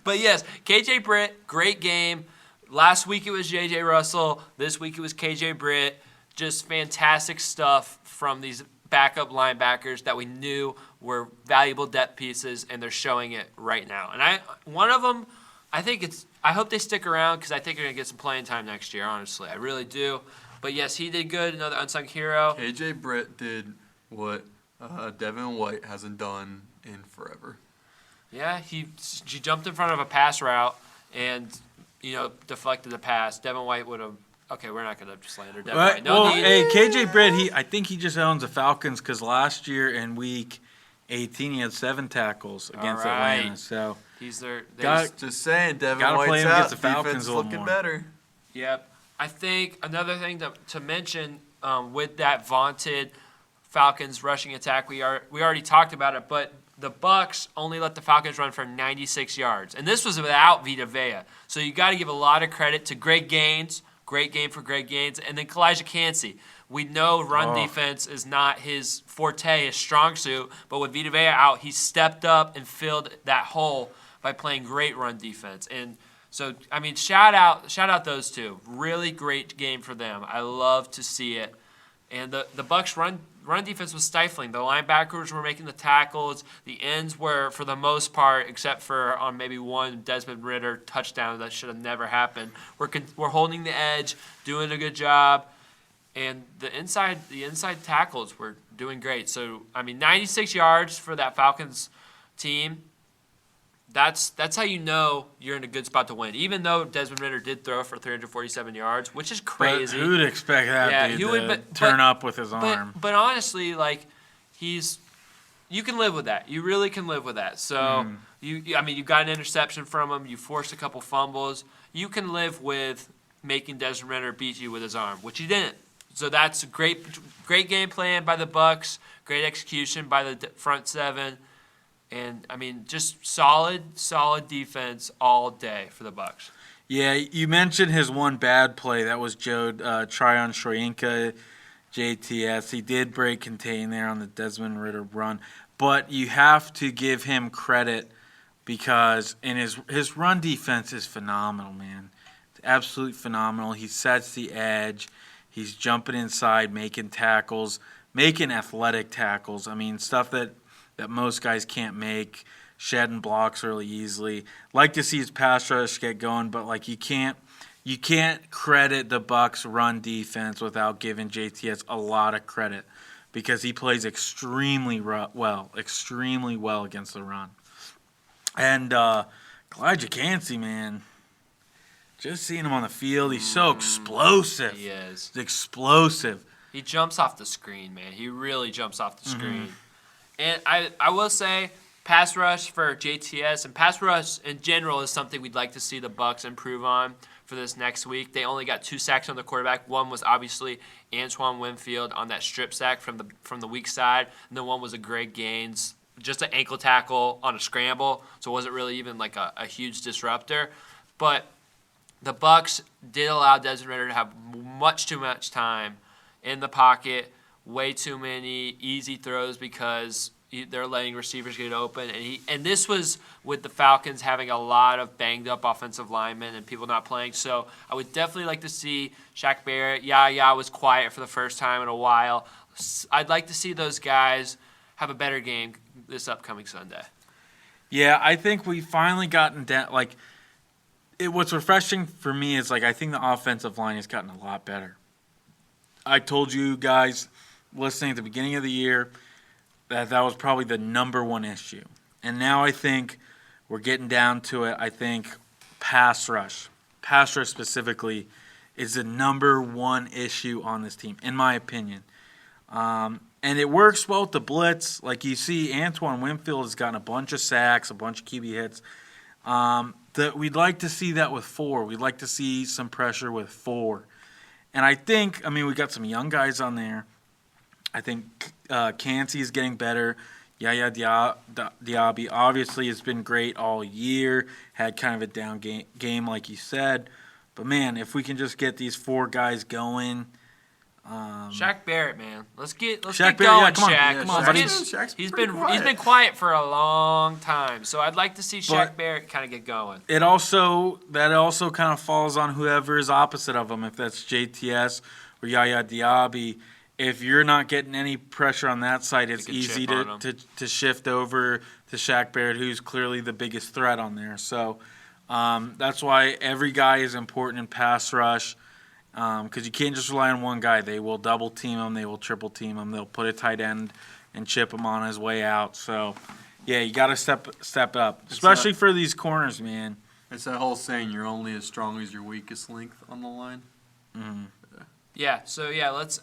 But yes, KJ Britt, great game. Last week it was J.J. Russell. This week it was KJ Britt. Just fantastic stuff from these backup linebackers that we knew were valuable depth pieces, and they're showing it right now. And one of them, I hope they stick around because I think they're going to get some playing time next year, honestly. I really do. But yes, he did good, another unsung hero. KJ Britt did what Devin White hasn't done in forever. Yeah, he jumped in front of a pass route and, deflected the pass. Devin White would have. Okay, we're not going to slander Devin White. KJ Britt, I think he just owns the Falcons because last year in week 18 he had 7 tackles against Atlanta. So he's there. Just saying, Devin White's White's out. out. The Falcons defense a little looking more. better. Yep. I think another thing to mention with that vaunted Falcons rushing attack, we already talked about it, but the Bucs only let the Falcons run for 96 yards, and this was without Vita Vea. So you got to give a lot of credit to Greg Gaines. Great game for Greg Gaines. And then Kalijah Cansey. We know run defense is not his forte, his strong suit, but with Vita Vea out, he stepped up and filled that hole by playing great run defense. And so, shout out those two. Really great game for them. I love to see it. And the Bucs run defense was stifling. The linebackers were making the tackles. The ends were, for the most part, except for on maybe one Desmond Ridder touchdown that should have never happened. We're holding the edge, doing a good job, and the inside tackles were doing great. So 96 yards for that Falcons team. That's how you know you're in a good spot to win. Even though Desmond Ridder did throw for 347 yards, which is crazy. But who'd expect that dude to turn up with his arm? But honestly, you can live with that. You really can live with that. So you got an interception from him. You forced a couple fumbles. You can live with making Desmond Ridder beat you with his arm, which he didn't. So that's a great game plan by the Bucs. Great execution by the front seven. And, just solid defense all day for the Bucs. Yeah, you mentioned his one bad play. That was Tryon Shoyinka, JTS. He did break contain there on the Desmond Ridder run. But you have to give him credit because his run defense is phenomenal, man. It's absolutely phenomenal. He sets the edge. He's jumping inside, making tackles, making athletic tackles. I mean, stuff that most guys can't make, shedding blocks really easily. Like to see his pass rush get going, but like you can't credit the Bucs run defense without giving JTS a lot of credit because he plays extremely well against the run. And Elijah Cansey, man, just seeing him on the field, he's so explosive. He is. He's explosive. He jumps off the screen, man. He really jumps off the screen. And I will say, pass rush for JTS and pass rush in general is something we'd like to see the Bucs improve on for this next week. They only got 2 sacks on the quarterback. One was obviously Antoine Winfield on that strip sack from the weak side, and then one was a Greg Gaines, just an ankle tackle on a scramble, so it wasn't really even like a huge disruptor. But the Bucs did allow Desmond Ridder to have much too much time in the pocket, way too many easy throws because they're letting receivers get open. And this was with the Falcons having a lot of banged up offensive linemen and people not playing. So I would definitely like to see Shaq Barrett. Yaya was quiet for the first time in a while. I'd like to see those guys have a better game this upcoming Sunday. Yeah, I think we finally gotten down. Like, what's refreshing for me is like I think the offensive line has gotten a lot better. I told you guys listening at the beginning of the year that was probably the number one issue. And now I think we're getting down to it. I think pass rush specifically, is the number one issue on this team, in my opinion. And it works well with the blitz. Like you see, Antoine Winfield has gotten a bunch of sacks, a bunch of QB hits. We'd like to see that with 4. We'd like to see some pressure with 4. And I think, we got some young guys on there. I think Cansey is getting better. Yaya Diaby obviously has been great all year. Had kind of a down game like you said. But, man, if we can just get these 4 guys going. Shaq Barrett, man. Let's get going, yeah, come on. Shaq. Yeah, Come on, Shaq's he's pretty quiet. been quiet for a long time. So I'd like to see Shaq Barrett kind of get going. That also kind of falls on whoever is opposite of him, if that's JTS or Yaya Diaby. If you're not getting any pressure on that side, it's easy to shift over to Shaq Barrett, who's clearly the biggest threat on there. So that's why every guy is important in pass rush because you can't just rely on one guy. They will double team him. They will triple team him. They'll put a tight end and chip him on his way out. So, yeah, you got to step up, especially for these corners, man. It's that whole saying, you're only as strong as your weakest link on the line. Mm-hmm. Yeah, so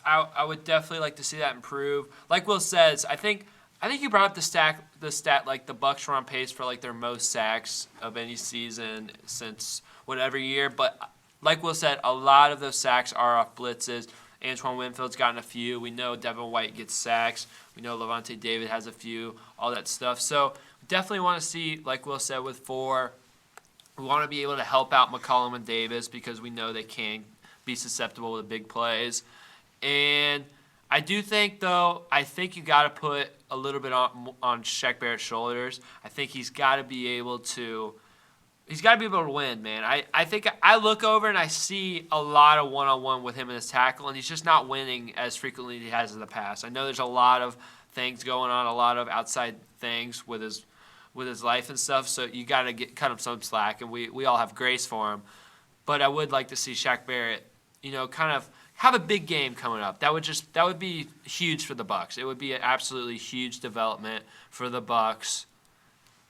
I would definitely like to see that improve. Like Will says, I think you brought up the stat like the Bucs were on pace for like their most sacks of any season since whatever year. But like Will said, a lot of those sacks are off blitzes. Antoine Winfield's gotten a few. We know Devin White gets sacks. We know Levante David has a few. All that stuff. So definitely want to see, like Will said, with 4, we want to be able to help out McCollum and Davis because we know they can be susceptible to big plays. And I do think, though, you got to put a little bit on Shaq Barrett's shoulders. I think he's got to be able to win, man. I think I look over and I see a lot of one-on-one with him in his tackle, and he's just not winning as frequently as he has in the past. I know there's a lot of things going on, a lot of outside things with his life and stuff, so you got to cut him some slack, and we all have grace for him. But I would like to see Shaq Barrett, kind of have a big game coming up. That would be huge for the Bucs. It would be an absolutely huge development for the Bucs,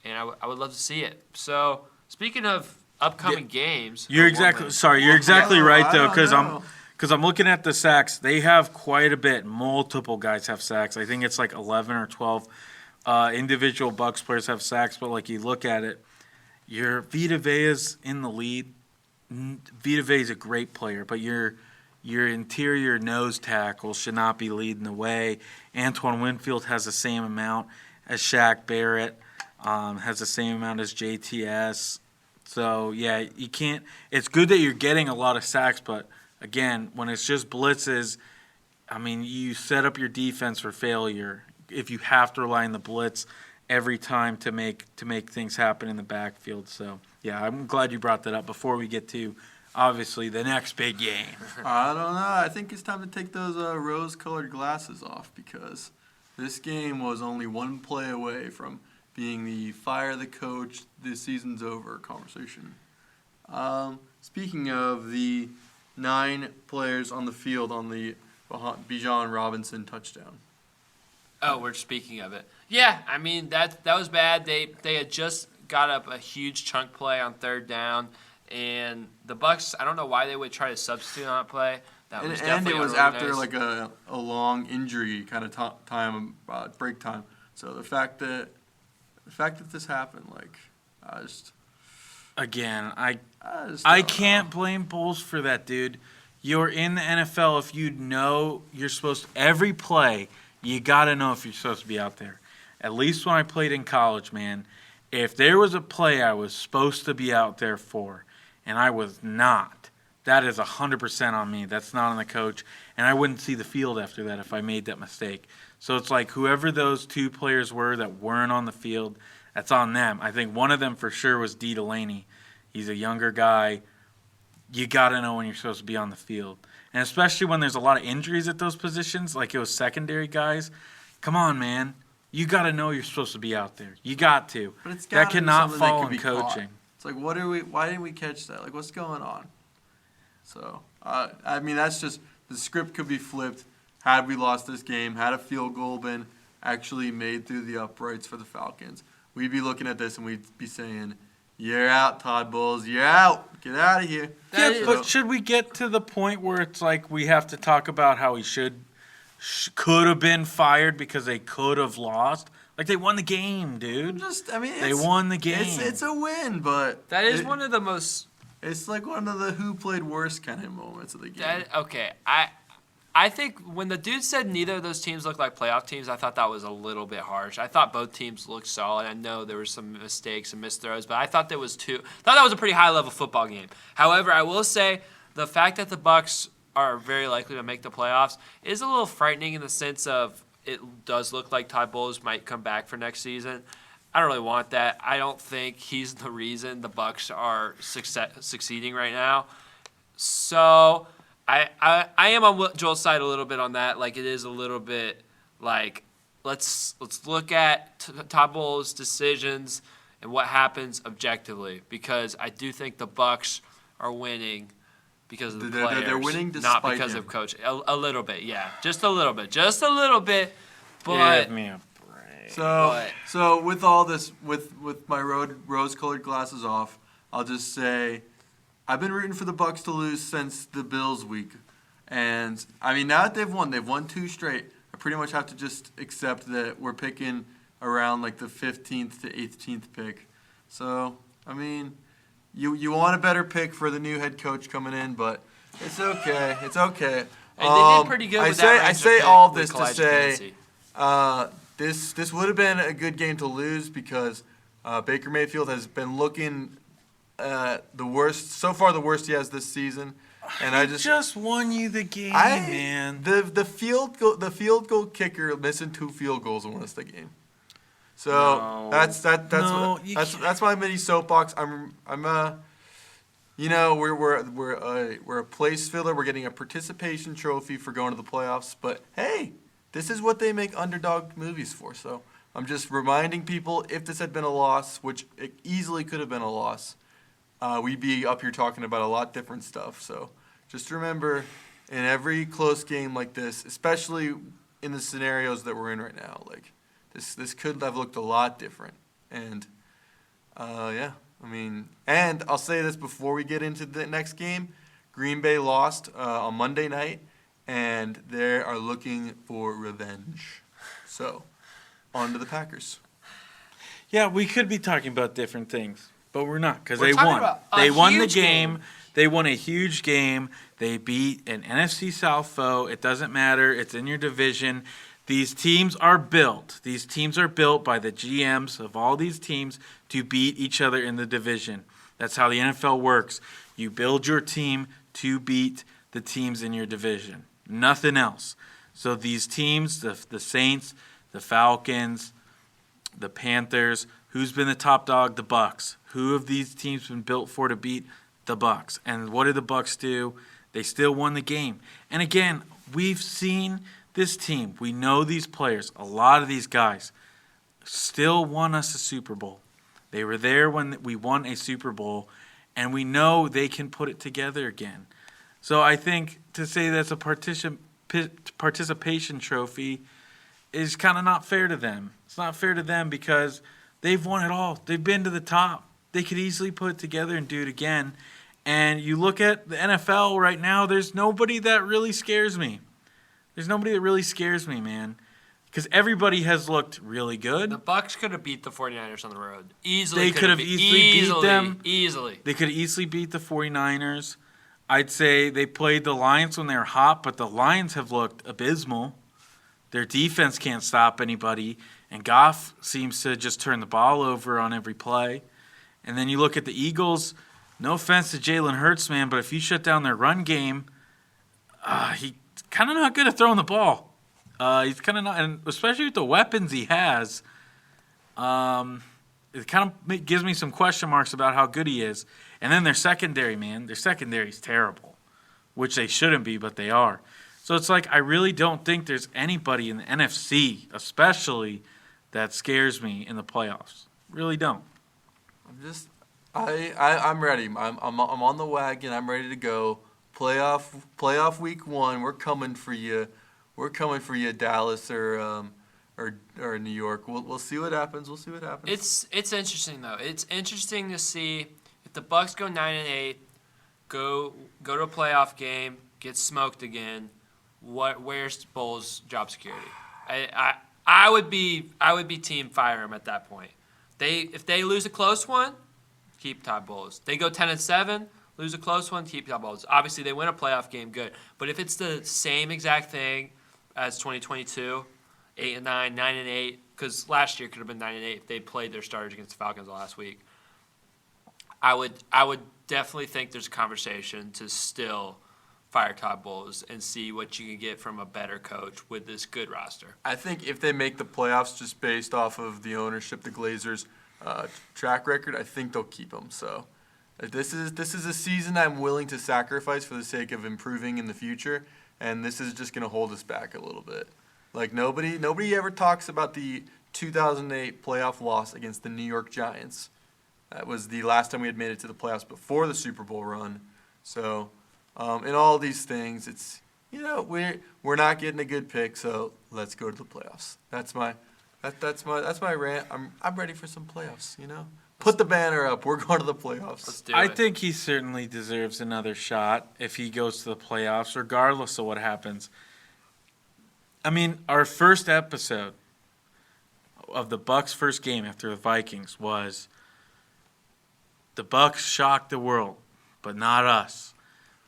and I would love to see it. So speaking of upcoming games, you're exactly right though, because I'm looking at the sacks. They have quite a bit. Multiple guys have sacks. I think it's like 11 or 12 individual Bucs players have sacks. But like you look at it, your Vita Vea's in the lead. Vita Vea is a great player, but your interior nose tackle should not be leading the way. Antoine Winfield has the same amount as Shaq Barrett, has the same amount as JTS. So, yeah, you can't – it's good that you're getting a lot of sacks, but, again, when it's just blitzes, you set up your defense for failure if you have to rely on the blitz every time to make things happen in the backfield. So, yeah, I'm glad you brought that up before we get to obviously the next big game. I don't know. I think it's time to take those rose-colored glasses off because this game was only one play away from being the fire the coach, this season's over conversation. Speaking of the 9 players on the field on the Bijan Robinson touchdown. Oh, we're speaking of it. Yeah, I mean that was bad. They had just got up a huge chunk play on third down, and the Bucs. I don't know why they would try to substitute on that play. That was And it definitely was unorganized. after like a long injury kind of time, break time. So the fact that this happened, like, Again, I I don't can't know. blame Bulls for that, dude. You're in the NFL. If you know you're supposed to, every play, you got to know if you're supposed to be out there. At least when I played in college, man, if there was a play I was supposed to be out there for and I was not, that is 100% on me. That's not on the coach. And I wouldn't see the field after that if I made that mistake. So it's like whoever those 2 players were that weren't on the field, that's on them. I think one of them for sure was D. Delaney. He's a younger guy. You got to know when you're supposed to be on the field. And especially when there's a lot of injuries at those positions, like it was secondary guys. Come on, man. You got to know you're supposed to be out there. You got to. But it's That gotta be cannot something fall could in be caught. coaching. It's like, why didn't we catch that? Like, what's going on? So, I mean, that's just, the script could be flipped. Had we lost this game, had a field goal been actually made through the uprights for the Falcons, we'd be looking at this and we'd be saying, "You're out, Todd Bowles. You're out. Get out of here." Yeah, but should we get to the point where it's like we have to talk about how he could have been fired because they could have lost? Like they won the game, dude. They won the game. It's a win, but That is one of the most. It's like one of the who played worse kind of moments of the game. Okay, I think when the dude said neither of those teams look like playoff teams, I thought that was a little bit harsh. I thought both teams looked solid. I know there were some mistakes and missed throws, but I thought that was a pretty high level football game. However, I will say the fact that the Bucs are very likely to make the playoffs is a little frightening in the sense of it does look like Todd Bowles might come back for next season. I don't really want that. I don't think he's the reason the Bucs are succeeding right now. So I am on Joel's side a little bit on that. Like it is a little bit like let's look at Todd Bowles' decisions and what happens objectively, because I do think the Bucs are winning because of the players. They're winning not despite because him. of coach. A little bit, yeah, just a little bit. But Give me a break. So with all this, with my rose-colored glasses off, I'll just say I've been rooting for the Bucs to lose since the Bills week, and I mean now that they've won 2 straight. I pretty much have to just accept that we're picking around like the 15th to 18th pick. So I mean, you want a better pick for the new head coach coming in, but it's okay. It's okay. And they did pretty good with that I Ranger say pick all with this to Kalijah say. Kancey. This would have been a good game to lose because Baker Mayfield has been looking the worst so far, the worst he has this season, and I just won you the game, man. The field goal kicker missing 2 field goals won us the game. So No. that's my mini soapbox. We're a place filler. We're getting a participation trophy for going to the playoffs, but hey. This is what they make underdog movies for. So I'm just reminding people, if this had been a loss, which it easily could have been a loss, we'd be up here talking about a lot different stuff. So just remember, in every close game like this, especially in the scenarios that we're in right now, like this could have looked a lot different. And and I'll say this before we get into the next game: Green Bay lost on Monday night. And they are looking for revenge. So, on to the Packers. Yeah, we could be talking about different things, but we're not because We're they talking won. about a They won the huge game. They won a huge game. They beat an NFC South foe. It doesn't matter. It's in your division. These teams are built. These teams are built by the GMs of all these teams to beat each other in the division. That's how the NFL works. You build your team to beat the teams in your division. Nothing else. So these teams, the Saints, the Falcons, the Panthers, who's been the top dog? The Bucs. Who have these teams been built for to beat? the Bucs. And what did the Bucs do? They still won the game. And again, we've seen this team. We know these players. A lot of these guys still won us a Super Bowl. They were there when we won a Super Bowl, and we know they can put it together again. So I think to say that's a participation trophy is kind of not fair to them. It's not fair to them because they've won it all. They've been to the top. They could easily put it together and do it again. And you look at the NFL right now, there's nobody that really scares me. There's nobody that really scares me, man. Because everybody has looked really good. The Bucs could have beat the 49ers on the road. Easily. They could have easily beat them. Easily. They could have easily beat the 49ers. I'd say they played the Lions when they were hot, but the Lions have looked abysmal. Their defense can't stop anybody, and Goff seems to just turn the ball over on every play. And then you look at the Eagles. No offense to Jalen Hurts, man, but if you shut down their run game, he's kind of not good at throwing the ball. He's kind of not, and especially with the weapons he has, it kind of gives me some question marks about how good he is. And then their secondary, man, their secondary is terrible, which they shouldn't be, but they are. So it's like I really don't think there's anybody in the NFC, especially, that scares me in the playoffs. Really don't. I'm ready. I'm on the wagon. I'm ready to go. Playoff week 1. We're coming for you. We're coming for you, Dallas or New York. We'll see what happens. We'll see what happens. It's interesting though. It's interesting to see if the Bucs go 9-8, go to a playoff game, get smoked again. Where's Bowles' job security? I would be team fire him at that point. If they lose a close one, keep Todd Bowles. They go 10-7, lose a close one, keep Todd Bowles. Obviously, they win a playoff game, good. But if it's the same exact thing as 2022, 8-9, 9-8, because last year could have been 9-8 if they played their starters against the Falcons last week. I would definitely think there's a conversation to still fire Todd Bowles and see what you can get from a better coach with this good roster. I think if they make the playoffs just based off of the ownership, the Glazers' track record, I think they'll keep him. So this is a season I'm willing to sacrifice for the sake of improving in the future, and this is just going to hold us back a little bit. Like nobody ever talks about the 2008 playoff loss against the New York Giants. That was the last time we had made it to the playoffs before the Super Bowl run. So in all these things, it's we're not getting a good pick, so let's go to the playoffs. That's my rant. I'm ready for some playoffs. Put the banner up. We're going to the playoffs. Let's do it. I think he certainly deserves another shot if he goes to the playoffs, regardless of what happens. I mean, our first episode of the Bucs' first game after the Vikings was the Bucs shocked the world, but not us,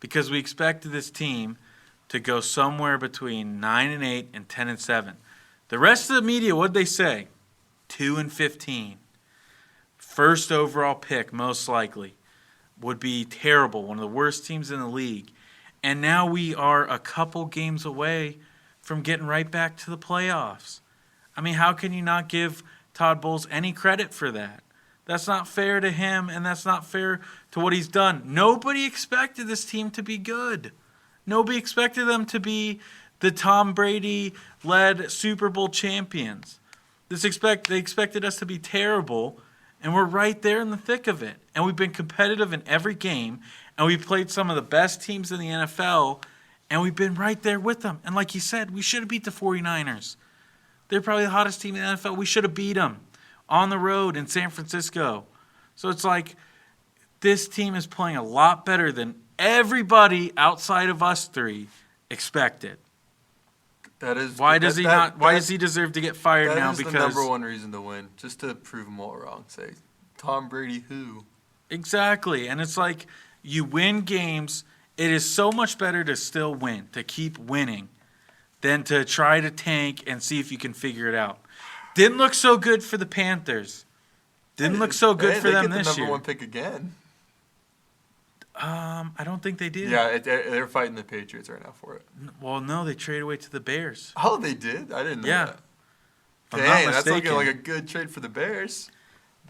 because we expected this team to go somewhere between 9-8 and 10-7. The rest of the media, what'd they say? 2-15. First overall pick, most likely, would be terrible. One of the worst teams in the league. And now we are a couple games away from getting right back to the playoffs. I mean, how can you not give Todd Bowles any credit for that? That's not fair to him, and that's not fair to what he's done. Nobody expected this team to be good. Nobody expected them to be the Tom Brady-led Super Bowl champions. They expected us to be terrible, and we're right there in the thick of it. And we've been competitive in every game, and we've played some of the best teams in the NFL, and we've been right there with them. And like you said, we should have beat the 49ers. They're probably the hottest team in the NFL. We should have beat them on the road in San Francisco. So it's like this team is playing a lot better than everybody outside of us three expected. That is why does he deserve to get fired now? That is the number one reason to win, just to prove them all wrong. Say, Tom Brady who? Exactly. And it's like you win games. It is so much better to still win, to keep winning, than to try to tank and see if you can figure it out. Didn't look so good for the Panthers. Didn't look so good for them this year. They get the number one pick again. I don't think they did. Yeah, they're fighting the Patriots right now for it. Well, no, they traded away to the Bears. Oh, they did? I didn't know that. I'm Dang, not that's looking mistaken. like a good trade for the Bears.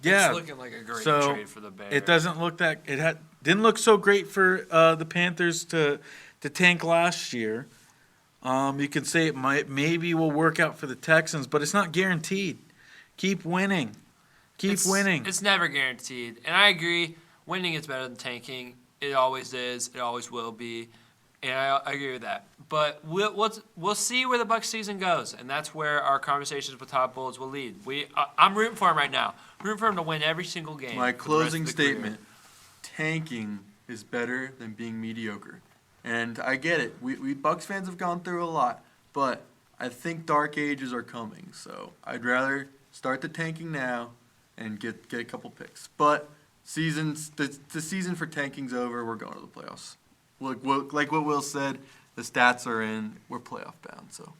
Yeah. It's looking like a great so trade for the Bears. It doesn't look that Didn't look so great for the Panthers to tank last year. You can say maybe will work out for the Texans, but it's not guaranteed. Keep winning. Keep winning. It's never guaranteed. And I agree, winning is better than tanking. It always is. It always will be. And I agree with that. But we'll see where the Bucs season goes, and that's where our conversations with Todd Bowles will lead. I'm rooting for him right now. I'm rooting for him to win every single game. My closing statement, tanking is better than being mediocre. And I get it. We Bucs fans have gone through a lot, but I think dark ages are coming. So I'd rather start the tanking now and get a couple picks. But the season for tanking's over. We're going to the playoffs. Like what Will said, the stats are in. We're playoff bound, so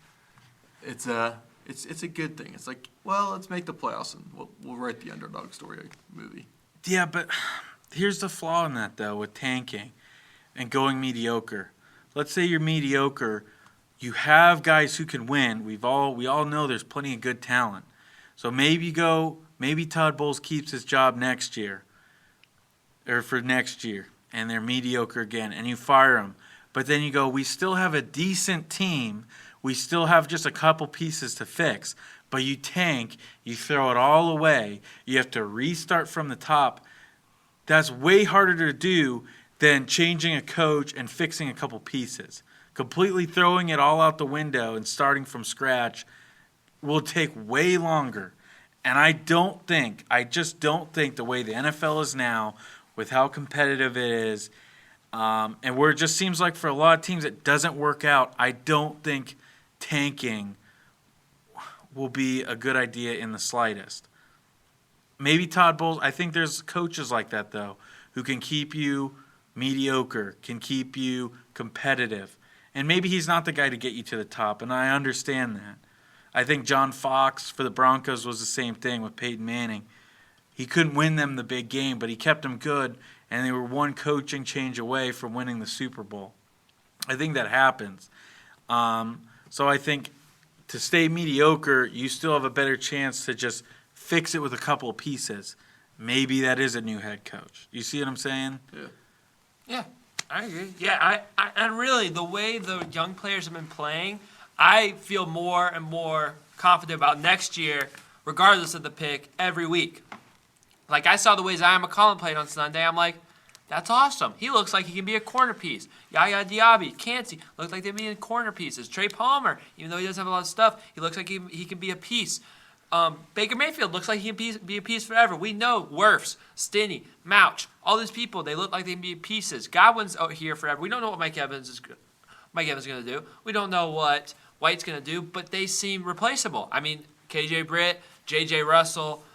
it's a good thing. It's like, well, let's make the playoffs and we'll write the underdog story movie. Yeah, but here's the flaw in that though with tanking and going mediocre. Let's say you're mediocre, you have guys who can win. We all know there's plenty of good talent. So maybe Todd Bowles keeps his job next year or for next year. And they're mediocre again, and you fire them. But then you go, we still have a decent team. We still have just a couple pieces to fix. But you tank, you throw it all away. You have to restart from the top. That's way harder to do than changing a coach and fixing a couple pieces. Completely throwing it all out the window and starting from scratch will take way longer. And I just don't think the way the NFL is now, with how competitive it is, and where it just seems like for a lot of teams it doesn't work out, I don't think tanking will be a good idea in the slightest. Maybe Todd Bowles, I think there's coaches like that, though, who can keep you mediocre, can keep you competitive. And maybe he's not the guy to get you to the top, and I understand that. I think John Fox for the Broncos was the same thing with Peyton Manning. He couldn't win them the big game, but he kept them good, and they were one coaching change away from winning the Super Bowl. I think that happens. So I think to stay mediocre, you still have a better chance to just fix it with a couple of pieces. Maybe that is a new head coach. You see what I'm saying? Yeah, I agree. Yeah, and really, the way the young players have been playing, I feel more and more confident about next year, regardless of the pick, every week. Like, I saw the way Zion McCollum played on Sunday. I'm like, that's awesome. He looks like he can be a corner piece. Yaya Diaby, Cansey, looks like they're being corner pieces. Trey Palmer, even though he doesn't have a lot of stuff, he looks like he can be a piece. Baker Mayfield looks like he can be a piece forever. We know Wirfs, Stinney, Mouch, all these people, they look like they can be pieces. Godwin's out here forever. We don't know what Mike Evans is going to do. We don't know what White's going to do, but they seem replaceable. I mean, KJ Britt, JJ Russell,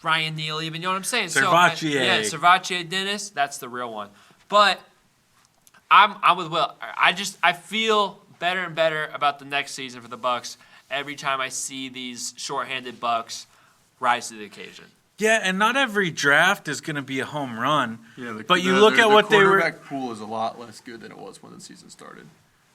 Ryan Neal, even, you know what I'm saying? Servachier. Servachier Dennis, that's the real one. But I'm with Will. I feel better and better about the next season for the Bucs every time I see these shorthanded Bucs rise to the occasion. Yeah, and not every draft is going to be a home run. Yeah, but you look at what they were. The quarterback pool is a lot less good than it was when the season started.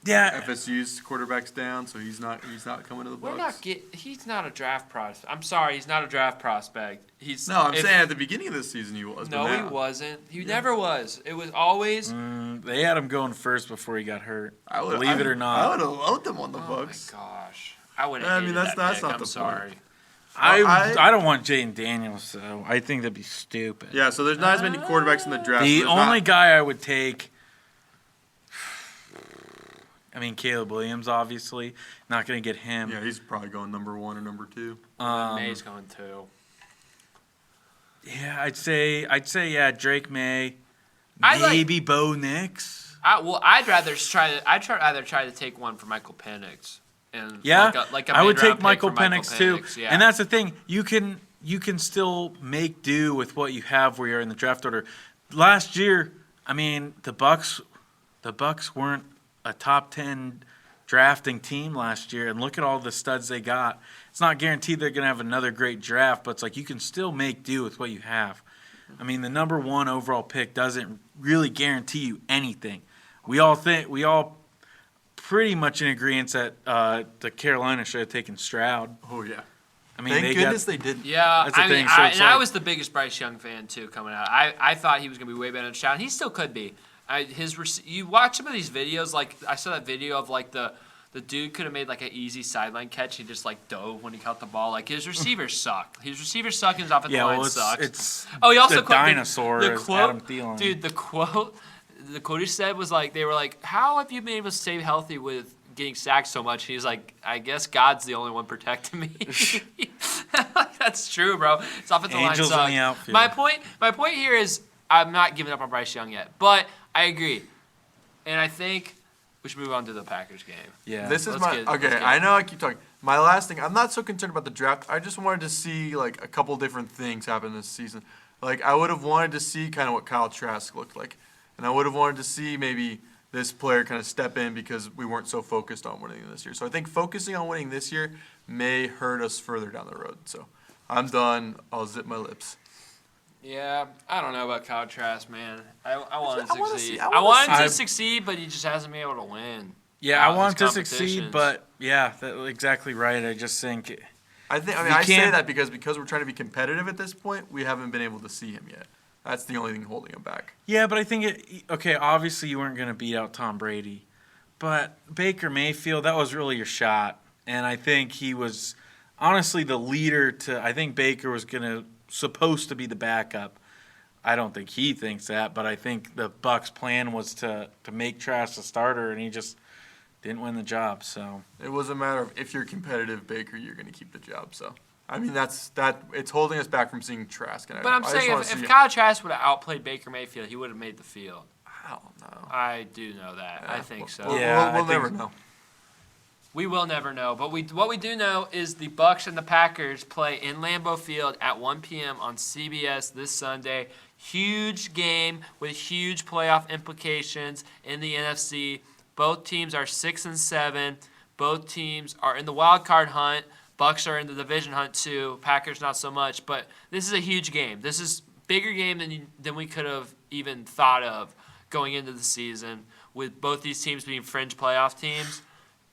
Yeah, FSU's quarterback's down, so he's not coming to the Bucs. He's not a draft prospect. I'm sorry, he's not a draft prospect. I'm saying at the beginning of this season he was. No, he wasn't. He never was. It was always. They had him going first before he got hurt. Believe it or not, I would have loved him on the Bucs. Oh my gosh, I would have. I mean, that's not pick. the sorry. point. I don't want Jaden Daniels, so I think that'd be stupid. Yeah, so there's not as many quarterbacks in the draft. The only guy I would take. I mean, Caleb Williams, obviously. Not going to get him. Yeah, he's probably going number 1 or number 2. May's going 2. Yeah, I'd say yeah, Drake May. Maybe Bo Nix. I'd rather try to take one for Michael Penix. And yeah, like a I would take Michael Penix too. Yeah. And that's the thing. You can still make do with what you have where you're in the draft order. Last year, I mean, the Bucs weren't a top 10 drafting team last year, and look at all the studs they got. It's not guaranteed they're going to have another great draft, but it's like you can still make do with what you have. I mean, the number 1 overall pick doesn't really guarantee you anything. We all pretty much in agreement that the Carolina should have taken Stroud. Oh yeah, I mean, Thank goodness they didn't. Yeah, That's the I thing, mean, so it's I like- was the biggest Bryce Young fan too coming out. I thought he was gonna be way better than Stroud. He still could be. You watch some of these videos, like I saw that video of like the dude could have made like an easy sideline catch. He just like dove when he caught the ball. Like his receivers suck. His receivers suck and his offensive line sucks. It's Oh, he also the quote- dinosaur the is quote, Adam Thielen. Dude, the quote he said was like, they were like, "How have you been able to stay healthy with getting sacked so much?" He's like, "I guess God's the only one protecting me." That's true, bro. His offensive Angels line sucks. in the outfield. My point here is I'm not giving up on Bryce Young yet, but I agree, and I think we should move on to the Packers game. Yeah. This is Let's my get it. I know I keep talking. My last thing, I'm not so concerned about the draft. I just wanted to see like a couple different things happen this season. Like I would have wanted to see kind of what Kyle Trask looked like, and I would have wanted to see maybe this player kind of step in because we weren't so focused on winning this year. So I think focusing on winning this year may hurt us further down the road. So I'm done. I'll zip my lips. Yeah, I don't know about Kyle Trask, man. I want him to I wanna succeed. see- I I wanna want him see- to succeed, but he just hasn't been able to win. Yeah, I his want him to succeed, competitions. but yeah, exactly right. I just think I think. I You mean, I say can't- that because we're trying to be competitive at this point. We haven't been able to see him yet. That's the only thing holding him back. yeah, but I think okay, obviously you weren't going to beat out Tom Brady, but Baker Mayfield, that was really your shot, and I think he was honestly the leader to. I think Baker was supposed to be the backup. I don't think he thinks that, but I think the Bucs' plan was to make Trask a starter, and he just didn't win the job. So It was a matter of if you're competitive, Baker, you're going to keep the job. So I mean, it's holding us back from seeing Trask. And But I'm I just saying wanna if see him. Kyle Trask would have outplayed Baker Mayfield, he would have made the field. I don't know. I do know that. I think so. We'll, Yeah, we'll I never think- know. We will never know. But what we do know is the Bucs and the Packers play in Lambeau Field at 1 p.m. on CBS this Sunday. Huge game with huge playoff implications in the NFC. Both teams are 6-7. Both teams are in the wild card hunt. Bucs are in the division hunt too. Packers not so much. But this is a huge game. This is a bigger game than we could have even thought of going into the season, with both these teams being fringe playoff teams.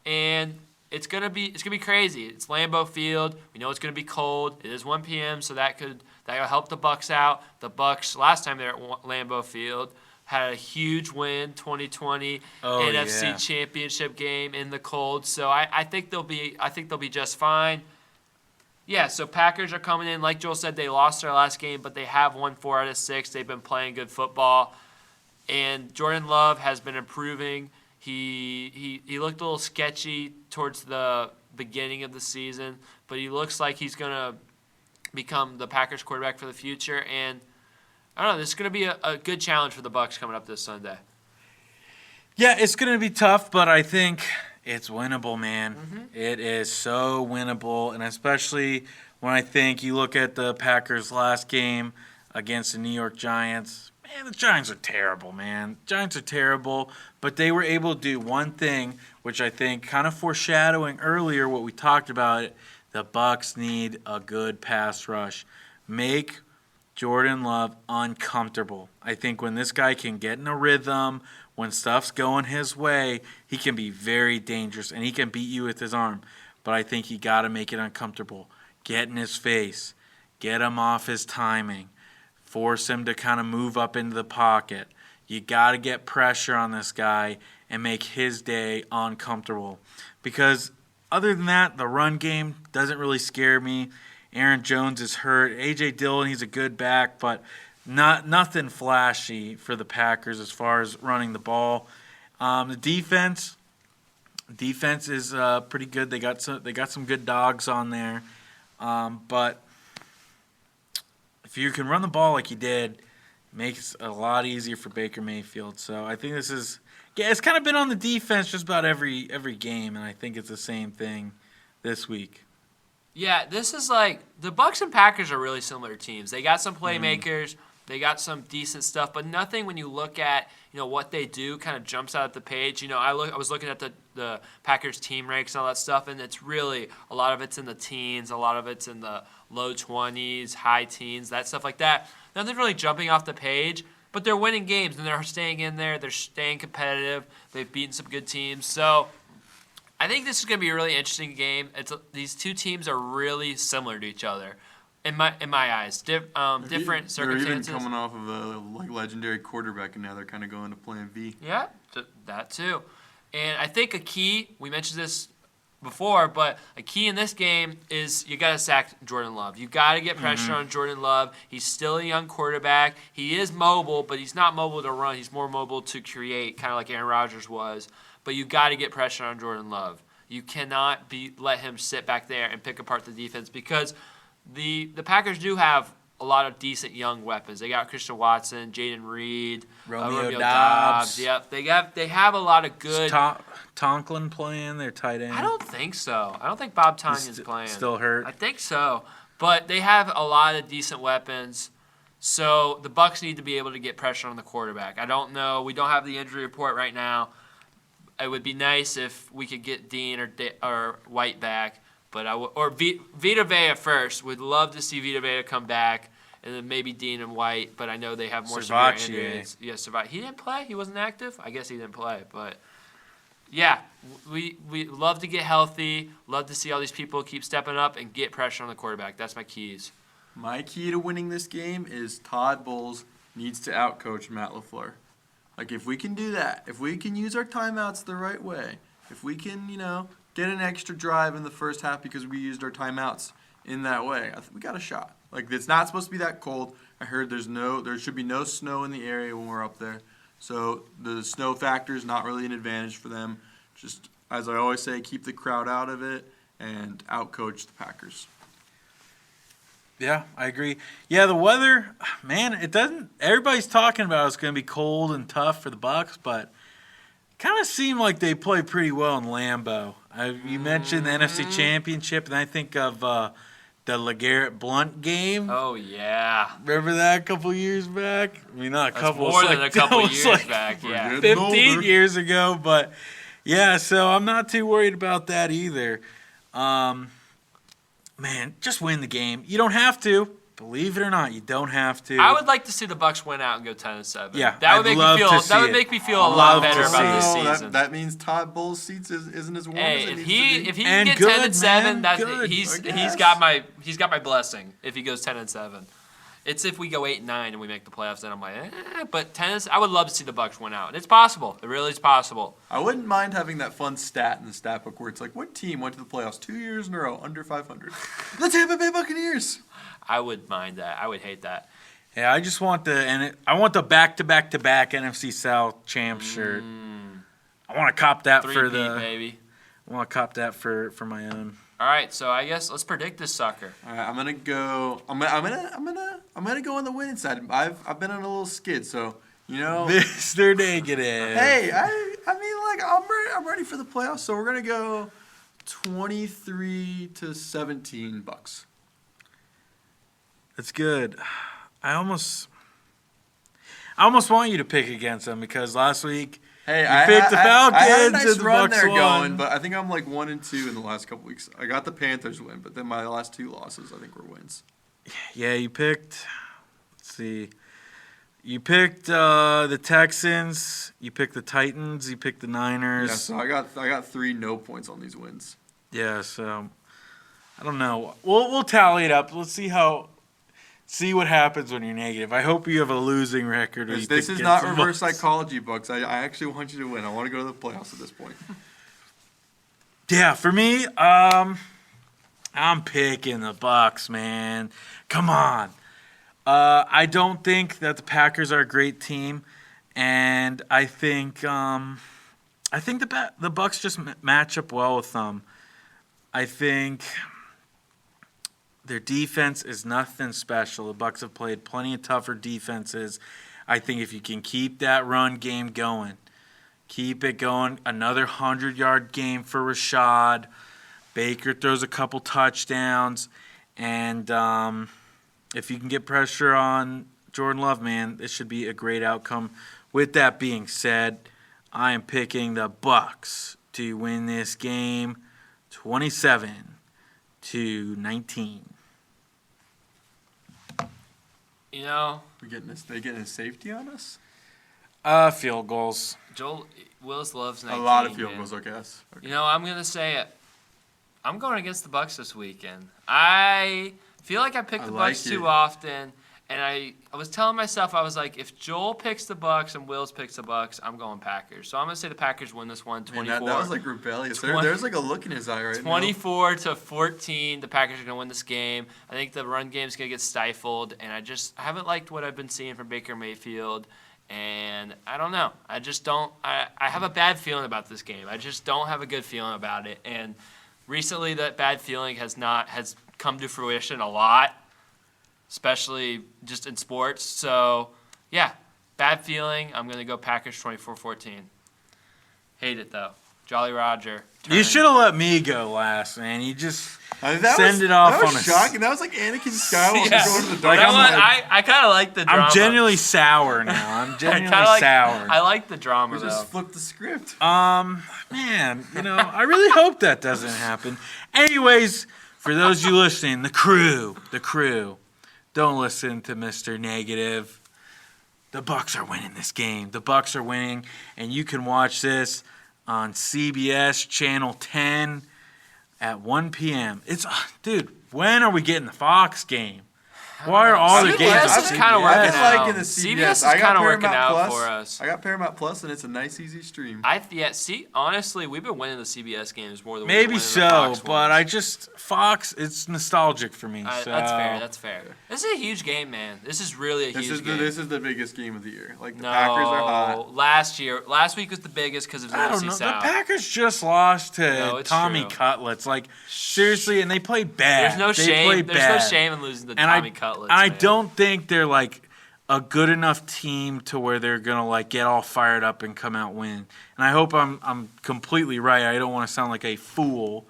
And it's gonna be crazy. It's Lambeau Field. We know it's gonna be cold. It is 1 p.m., so that'll help the Bucs out. The Bucs last time they were at Lambeau Field had a huge win, 2020 NFC yeah. Championship game in the cold. So I think they'll be just fine. Yeah, so Packers are coming in. Like Joel said, they lost their last game, but they have won 4 out of 6. They've been playing good football, and Jordan Love has been improving. He looked a little sketchy towards the beginning of the season, but he looks like he's going to become the Packers quarterback for the future. And I don't know, this is going to be a good challenge for the Bucs coming up this Sunday. yeah, it's going to be tough, but I think it's winnable, man. It is so winnable, and especially when I think you look at the Packers' last game against the New York Giants. Man, the Giants are terrible, man. Giants are terrible, but they were able to do one thing, which I think kind of foreshadowing earlier what we talked about. The Bucs need a good pass rush. Make Jordan Love uncomfortable. I think when this guy can get in a rhythm, when stuff's going his way, he can be very dangerous, and he can beat you with his arm. But I think you got to make it uncomfortable. Get in his face. Get him off his timing. Force him to kind of move up into the pocket. You got to get pressure on this guy and make his day uncomfortable. Because other than that, the run game doesn't really scare me. Aaron Jones is hurt. A.J. Dillon, he's a good back, but nothing flashy for the Packers as far as running the ball. The defense is pretty good. They got some good dogs on there, but if you can run the ball like you did, it makes it a lot easier for Baker Mayfield. So I think it's kind of been on the defense just about every game, and I think it's the same thing this week. Yeah, this is like the Bucs and Packers are really similar teams. They got some playmakers, they got some decent stuff, but nothing when you look at what they do kind of jumps out at the page. I was looking at the Packers team ranks and all that stuff, and it's really a lot of it's in the teens, a lot of it's in the low 20s, high teens, that stuff like that. Nothing really jumping off the page, but they're winning games and they're staying in there. They're staying competitive. They've beaten some good teams, so I think this is going to be a really interesting game. These two teams are really similar to each other, in my eyes. Different circumstances. They're even coming off of a legendary quarterback, and now they're kind of going to plan V. Yeah, that too. And I think a key, we mentioned this before, but a key in this game is you got to sack Jordan Love. You got to get pressure on Jordan Love. He's still a young quarterback. He is mobile, but he's not mobile to run. He's more mobile to create, kind of like Aaron Rodgers was. But you got to get pressure on Jordan Love. You cannot let him sit back there and pick apart the defense because the Packers do have a lot of decent young weapons. They got Christian Watson, Jaden Reed, Romeo Doubs. Yep, they have a lot of good. Tonklin playing their tight end. I don't think so. I don't think Bob Tonyan's playing. Still hurt. I think so, but they have a lot of decent weapons. So the Bucs need to be able to get pressure on the quarterback. I don't know. We don't have the injury report right now. It would be nice if we could get Dean or White back, but Vita Vea first. Would love to see Vita Vea come back, and then maybe Dean and White. But I know they have more severe injuries. Yeah, He didn't play. He wasn't active. I guess he didn't play, but. Yeah, we love to get healthy, love to see all these people keep stepping up and get pressure on the quarterback. That's my keys. My key to winning this game is Todd Bowles needs to outcoach Matt LaFleur. Like, if we can do that, if we can use our timeouts the right way, if we can, get an extra drive in the first half because we used our timeouts in that way, I think we got a shot. Like, it's not supposed to be that cold. I heard there should be no snow in the area when we're up there. So the snow factor is not really an advantage for them. Just, as I always say, keep the crowd out of it and outcoach the Packers. Yeah, I agree. Yeah, the weather, man, it doesn't – everybody's talking about it's going to be cold and tough for the Bucs, but it kind of seemed like they played pretty well in Lambeau. You mentioned the NFC Championship, and I think of the LeGarrette Blount game. Oh, yeah. Remember that a couple years back? I mean, not a couple. More than a couple years back, yeah. 15 years ago, but, yeah, so I'm not too worried about that either. Man, just win the game. You don't have to. Believe it or not, you don't have to. I would like to see the Bucs win out and go 10-7. Yeah, that would make me feel a lot better about this season. That means Todd Bowles' seats isn't as warm as it needs to be. If he can get 10-7, he's got my blessing. If he goes 10-7, it's if we go 8-9 and we make the playoffs, then I'm like, But I would love to see the Bucs win out, and it's possible. It really is possible. I wouldn't mind having that fun stat in the stat book where it's like, what team went to the playoffs 2 years in a row under 500? The Tampa Bay Buccaneers. I would mind that. I would hate that. Yeah, I just want the back-to-back-to-back NFC South champ shirt. I want to cop that for the baby. I want to cop that for my own. All right, so I guess let's predict this sucker. All right, I'm gonna go on the winning side. I've been on a little skid, so Mr. Negative. Hey, I'm ready for the playoffs, so we're gonna go 23-17 Bucs. That's good. I almost want you to pick against them because last week you picked the Falcons I had a nice and the run Bucs there won. going, but I think I'm like 1-2 in the last couple weeks. I got the Panthers win, but then my last two losses I think were wins. Yeah, you picked. Let's see. You picked the Texans. You picked the Titans. You picked the Niners. Yeah, so I got 3 no points on these wins. Yeah, so I don't know. We'll tally it up. Let's see what happens when you're negative. I hope you have a losing record. This is not reverse psychology, Bucks. I actually want you to win. I want to go to the playoffs at this point. Yeah, for me, I'm picking the Bucs, man. Come on. I don't think that the Packers are a great team, and I think the Bucs just match up well with them. I think their defense is nothing special. The Bucs have played plenty of tougher defenses. I think if you can keep that run game going, keep it going, another 100-yard game for Rashad. Baker throws a couple touchdowns. And if you can get pressure on Jordan Love, man, this should be a great outcome. With that being said, I am picking the Bucs to win this game 27-19. They getting a safety on us? Field goals. Joel, Willis loves A 19. lot of field man. goals, I guess. Okay. You know, I'm gonna say it. I'm going against the Bucs this weekend. I feel like I pick the like Bucs it. too often, and I was telling myself, I was like, if Joel picks the Bucs and Wills picks the Bucs, I'm going Packers. So I'm gonna say the Packers win this one, 24. Man, that was like rebellious. 20 There's like a look in his eye right now. 24-14. The Packers are gonna win this game. I think the run game's gonna get stifled, and I haven't liked what I've been seeing from Baker Mayfield. And I don't know. I just don't. I have a bad feeling about this game. I just don't have a good feeling about it. And recently, that bad feeling has come to fruition a lot, especially just in sports. So, yeah, bad feeling. I'm going to go Packers 24-14. Hate it, though. Jolly Roger. You should have let me go last, man. You just That send was, it off that was on a shocking. That was like Anakin Skywalker Yeah. going to the Like, dark You know what? side. I kind of like the drama. I'm genuinely sour now. I'm genuinely sour. I like the drama, We though. just flipped the script. Man, I really hope that doesn't happen. Anyways, for those of you listening, the crew, don't listen to Mr. Negative. The Bucs are winning this game. The Bucs are winning, and you can watch this on CBS Channel 10 at 1 p.m. Dude, when are we getting the Fox game? Why are all the CBS games on is CBS? kinda working I've been out. liking the CBS CBS. is I got kinda working Paramount out Plus. for us. I got Paramount Plus, and it's a nice, easy stream. Honestly, we've been winning the CBS games more than we've been Maybe winning so, the Fox but ones. Fox, it's nostalgic for me. So. That's fair. This is a huge game, man. This is really a huge game. This is the biggest game of the year. Like the No, Packers are hot. last week was the biggest because of the I don't NFC know. South. The Packers just lost to No, it's Tommy true. Cutlets. Like, seriously, and they played bad. There's no They shame. played There's bad. no shame in losing to And Tommy Cutlets. I man. don't think they're like a good enough team to where they're gonna like get all fired up and come out win. And I hope I'm completely right. I don't want to sound like a fool,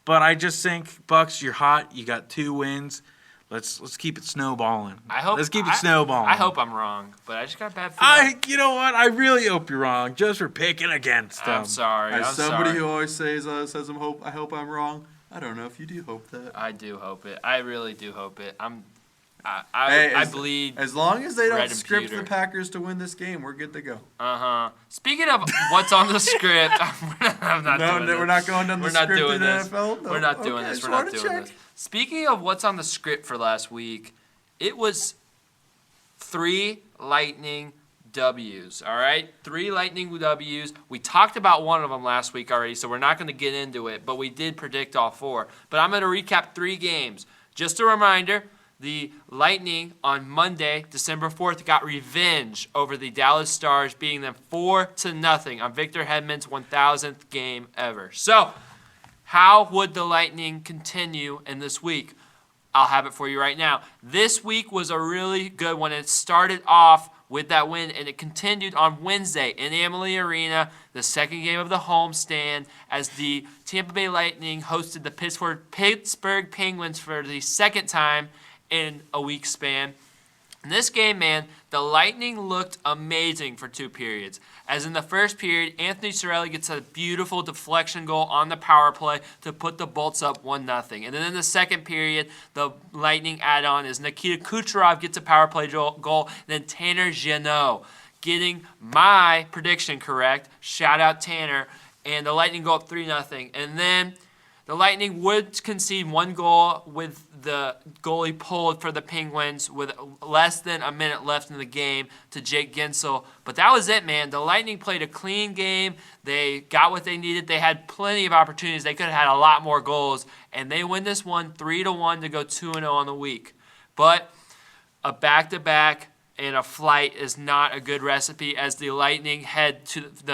but I just think Bucs, you're hot. You got 2 wins. Let's keep it snowballing. Let's keep it snowballing. I hope I'm wrong, but I just got a bad feeling. You know what? I really hope you're wrong, just for picking against them. I'm sorry. As I'm somebody sorry. who always says I hope I'm wrong. I don't know if you do hope that. I do hope it. I really do hope it. I Hey, bleed. As long as they don't red and script pewter. the Packers to win this game, we're good to go. Speaking of what's on the script, I'm not doing this. We're not going down the We're not script doing in the this. NFL. No. We're not doing Okay, this. just We're not wanted to doing check. this. Speaking of what's on the script for last week, it was 3 Lightning W's. All right, 3 Lightning W's. We talked about one of them last week already, so we're not going to get into it. But we did predict all 4. But I'm going to recap 3 games. Just a reminder. The Lightning on Monday, December 4th, got revenge over the Dallas Stars, beating them 4-0 on Victor Hedman's 1,000th game ever. So, how would the Lightning continue in this week? I'll have it for you right now. This week was a really good one. It started off with that win, and it continued on Wednesday in Amalie Arena, the second game of the homestand, as the Tampa Bay Lightning hosted the Pittsburgh Penguins for the second time in a week span. In this game, man, the Lightning looked amazing for 2 periods. As in the first period, Anthony Cirelli gets a beautiful deflection goal on the power play to put the Bolts up 1-0. And then in the second period, the Lightning add-on is Nikita Kucherov gets a power play goal, and then Tanner Jeannot getting my prediction correct. Shout out Tanner. And the Lightning go up 3-0. And then the Lightning would concede 1 goal with the goalie pulled for the Penguins with less than a minute left in the game to Jake Gensel. But that was it, man. The Lightning played a clean game. They got what they needed. They had plenty of opportunities. They could have had a lot more goals. And they win this one 3-1 to go 2-0 on the week. But a back-to-back and a flight is not a good recipe as the Lightning head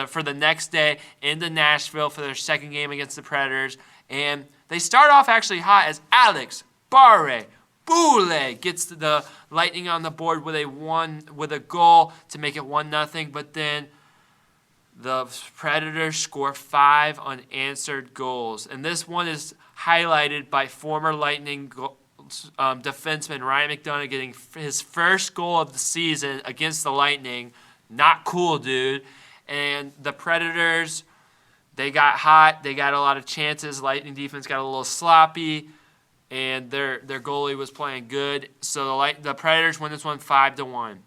for the next day into Nashville for their second game against the Predators. And they start off actually hot as Alex Barré-Boulet gets the Lightning on the board with a goal to make it 1-0. But then the Predators score 5 unanswered goals. And this one is highlighted by former Lightning defenseman Ryan McDonough getting his first goal of the season against the Lightning. Not cool, dude. And the Predators, they got hot. They got a lot of chances. Lightning defense got a little sloppy, and their goalie was playing good. So the Predators win this one 5-1.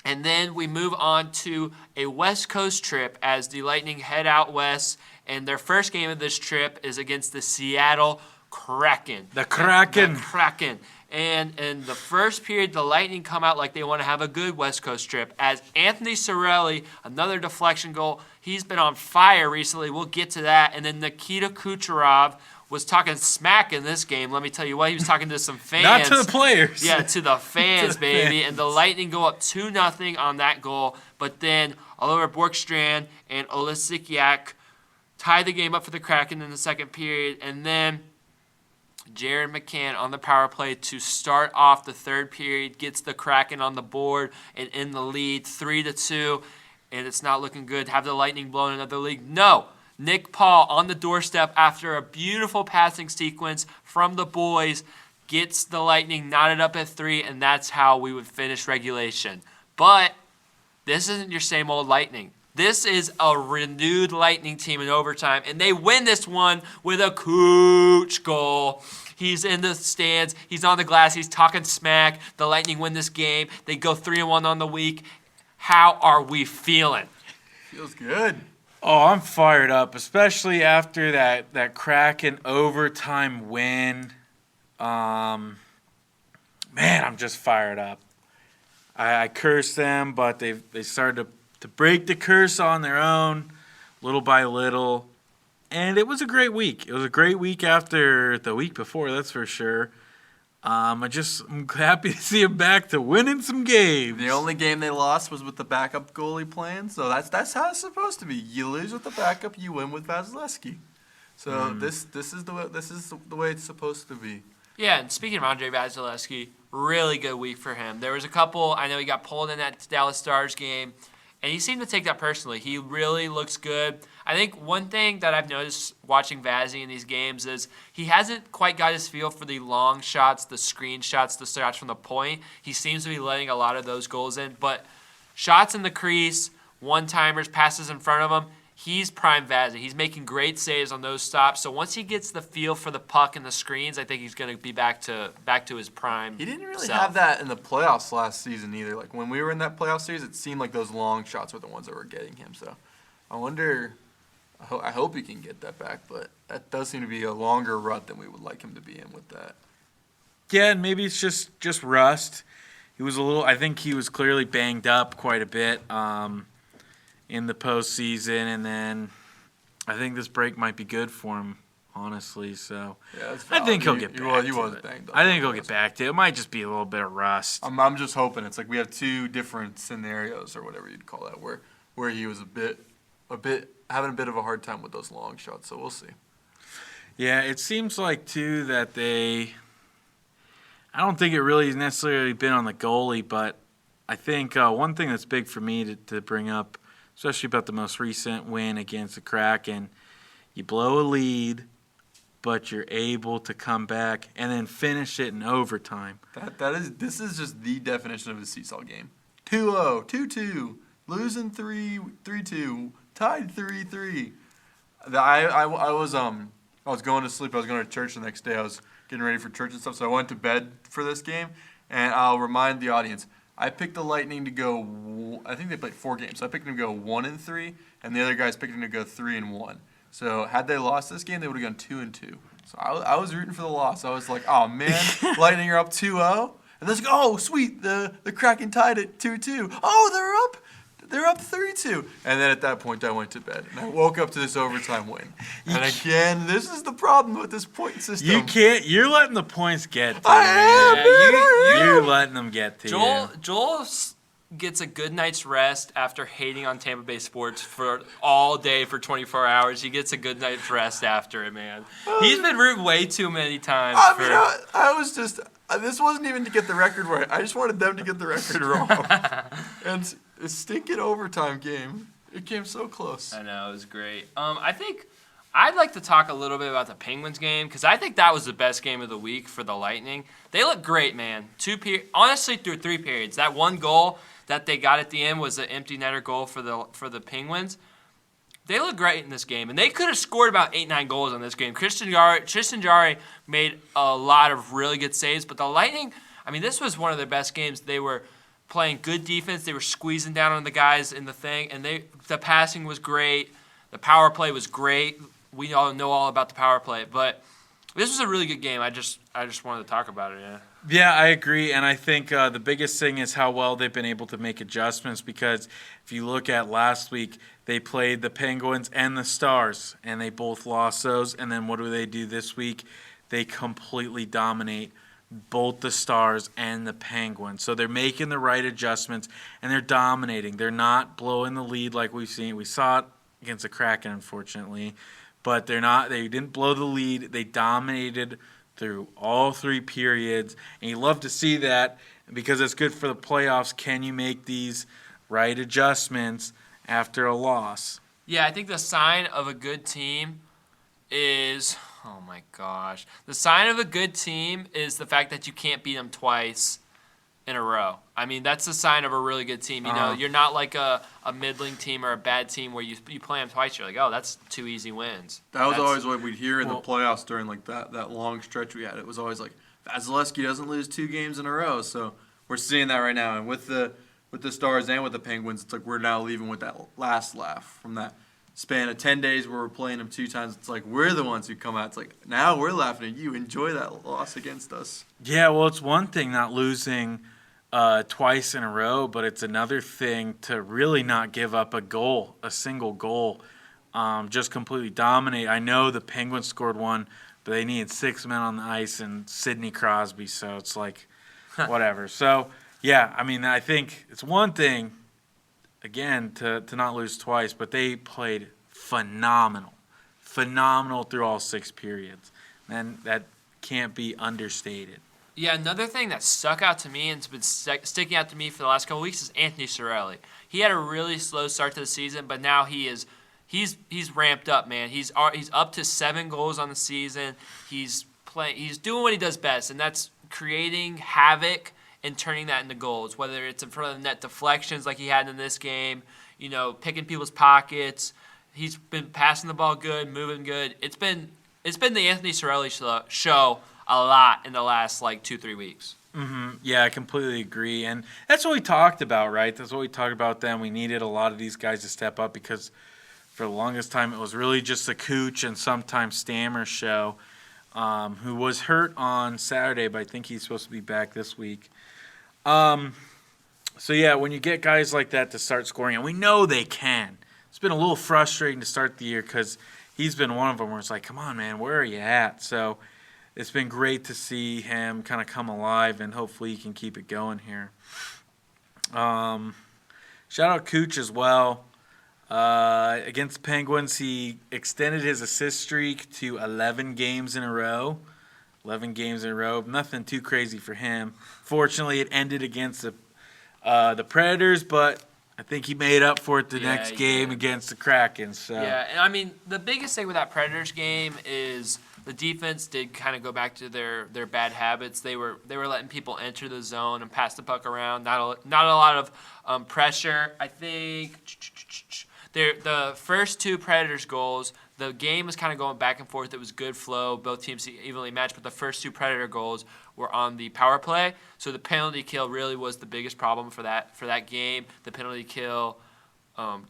And then we move on to a West Coast trip as the Lightning head out west. And their first game of this trip is against the Seattle Kraken. The Kraken. The Kraken. And in the first period, the Lightning come out like they want to have a good West Coast trip. As Anthony Cirelli, another deflection goal, he's been on fire recently. We'll get to that. And then Nikita Kucherov was talking smack in this game. Let me tell you what, he was talking to some fans. Not to the players. Yeah, to the fans, To the baby. fans. And the Lightning go up 2-0 on that goal. But then Oliver Borkstrand and Olesiak tie the game up for the Kraken in the second period. And then Jared McCann on the power play to start off the third period, gets the Kraken on the board and in the lead 3-2. And it's not looking good. Have the Lightning blown another lead? No. Nick Paul on the doorstep after a beautiful passing sequence from the boys gets the Lightning knotted up at 3, and that's how we would finish regulation. But this isn't your same old Lightning. This is a renewed Lightning team in overtime, and they win this one with a Cooch goal. He's in the stands. He's on the glass. He's talking smack. The Lightning win this game. They go 3-1 on the week. How are we feeling? Feels good. Oh, I'm fired up, especially after that Kraken overtime win. Man, I'm just fired up. I cursed them, but they started to break the curse on their own, little by little. And it was a great week. It was a great week after the week before, that's for sure. I'm happy to see them back to winning some games. The only game they lost was with the backup goalie playing, so that's how it's supposed to be. You lose with the backup, you win with Vasilevskiy. So this is the way it's supposed to be. Yeah, and speaking of Andrei Vasilevskiy, really good week for him. There was a couple, I know he got pulled in that Dallas Stars game, and he seemed to take that personally. He really looks good. I think one thing that I've noticed watching Vazzy in these games is he hasn't quite got his feel for the long shots, the screen shots, the shots from the point. He seems to be letting a lot of those goals in. But shots in the crease, one-timers, passes in front of him, he's prime Vazzy. He's making great saves on those stops. So once he gets the feel for the puck and the screens, I think he's going to be back to his prime. He didn't really self. have that in the playoffs last season either. Like when we were in that playoff series, it seemed like those long shots were the ones that were getting him. So I wonder, I hope he can get that back, but that does seem to be a longer rut than we would like him to be in with that. Yeah, and maybe it's just rust. He was I think he was clearly banged up quite a bit in the postseason, and then I think this break might be good for him, honestly. So Yeah, that's I think he'll valid. get back He to was it. banged up. I think he'll get back to it. It might just be a little bit of rust. I'm just hoping it's like we have two different scenarios or whatever you'd call that, where he was a bit having a bit of a hard time with those long shots. So we'll see. Yeah, it seems like, too, that I don't think it really has necessarily been on the goalie, but I think one thing that's big for me to bring up, especially about the most recent win against the Kraken, you blow a lead, but you're able to come back and then finish it in overtime. This is just the definition of a seesaw game. 2-0, 2-2, losing 3-2, tied 3-3. I was going to sleep. I was going to church the next day. I was getting ready for church and stuff, so I went to bed for this game. And I'll remind the audience, I picked the Lightning to go. I think they played 4 games. So I picked them to go 1-3, and the other guys picked them to go 3-1. So had they lost this game, they would have gone 2-2. So I was rooting for the loss. I was like, oh man, Lightning are up 2-0, and let's go. Oh sweet, the Kraken tied it 2-2. Oh, they're up 3-2. And then at that point, I went to bed. And I woke up to this overtime win. And again, this is the problem with this point system. You're letting the points get to you. I am. You're letting them get to you. Joel gets a good night's rest after hating on Tampa Bay sports for all day for 24 hours. He gets a good night's rest after it, man. He's been rooting way too many times. I was just, this wasn't even to get the record right. I just wanted them to get the record wrong. And a stinking overtime game. It came so close. I know, it was great. I think I'd like to talk a little bit about the Penguins game because I think that was the best game of the week for the Lightning. They look great, man. Honestly, through 3 periods. That one goal that they got at the end was an empty netter goal for the Penguins. They look great in this game, and they could have scored about 8-9 goals in this game. Tristan Jarry made a lot of really good saves, but the Lightning, I mean, this was one of their best games. They were playing good defense. They were squeezing down on the guys in the thing, and the passing was great. The power play was great. We all know all about the power play, but this was a really good game. I just wanted to talk about it. Yeah. Yeah, I agree, and I think the biggest thing is how well they've been able to make adjustments, because if you look at last week, they played the Penguins and the Stars, and they both lost those, and then what do they do this week? They completely dominate both the Stars and the Penguins. So they're making the right adjustments, and they're dominating. They're not blowing the lead like we've seen. We saw it against the Kraken, unfortunately, but they're not. They didn't blow the lead. They dominated through all 3 periods, and you love to see that because it's good for the playoffs. Can you make these right adjustments after a loss? Yeah, I think the sign of a good team is, oh my gosh, the sign of a good team is the fact that you can't beat them twice in a row. I mean, that's the sign of a really good team. You know, you're not like a middling team or a bad team where you play them twice. You're like, oh, that's 2 easy wins. That's always what we'd hear in the playoffs during like that long stretch we had. It was always like Vasilevskiy doesn't lose 2 games in a row. So we're seeing that right now, and with the Stars and with the Penguins, it's like we're now leaving with that last laugh from that span of 10 days where we're playing them 2 times. It's like we're the ones who come out. It's like now we're laughing at you. Enjoy that loss against us. Yeah, well, it's one thing not losing twice in a row, but it's another thing to really not give up a single goal, just completely dominate. I know the Penguins scored 1, but they needed 6 men on the ice and Sidney Crosby, so it's like whatever. So, yeah, I mean, I think it's one thing, again, to not lose twice, but they played phenomenal through all 6 periods, and that can't be understated. Yeah, another thing that stuck out to me and has been sticking out to me for the last couple of weeks is Anthony Cirelli. He had a really slow start to the season, but now he's ramped up, man. He's up to 7 goals on the season. He's doing what he does best, and that's creating havoc and turning that into goals. Whether it's in front of the net deflections like he had in this game, you know, picking people's pockets. He's been passing the ball good, moving good. It's been the Anthony Cirelli show a lot in the last, 2-3 weeks. Mm-hmm. Yeah, I completely agree. And that's what we talked about, right? That's what we talked about then. We needed a lot of these guys to step up because for the longest time it was really just the Cooch and sometimes Stammer show, who was hurt on Saturday, but I think he's supposed to be back this week. So, yeah, when you get guys like that to start scoring, and we know they can. It's been a little frustrating to start the year because he's been one of them where it's like, come on, man, where are you at? So it's been great to see him kind of come alive, and hopefully he can keep it going here. Shout out Cooch as well. Against the Penguins, he extended his assist streak to 11 games in a row. 11 games in a row. Nothing too crazy for him. Fortunately, it ended against the Predators, but I think he made up for it the next game against the Kraken. So. Yeah, and I mean, the biggest thing with that Predators game is the defense did kind of go back to their bad habits. They were letting people enter the zone and pass the puck around. Not a lot of pressure. I think the first 2 Predators goals, the game was kind of going back and forth. It was good flow. Both teams evenly matched, but the first 2 Predator goals were on the power play. So the penalty kill really was the biggest problem for that game. The penalty kill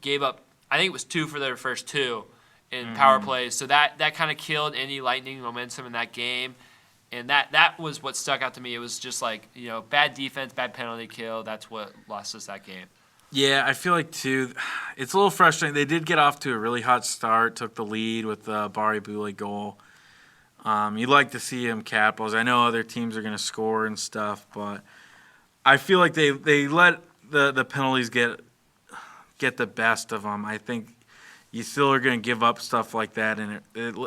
gave up, I think it was 2 for their first 2 in power plays. So that kind of killed any Lightning momentum in that game. And that was what stuck out to me. It was just like, you know, bad defense, bad penalty kill. That's what lost us that game. Yeah, I feel like, too, it's a little frustrating. They did get off to a really hot start, took the lead with the Bari Boulay goal. You'd like to see him capitalize. I know other teams are going to score and stuff, but I feel like they let the penalties get the best of them. I think you still are going to give up stuff like that, and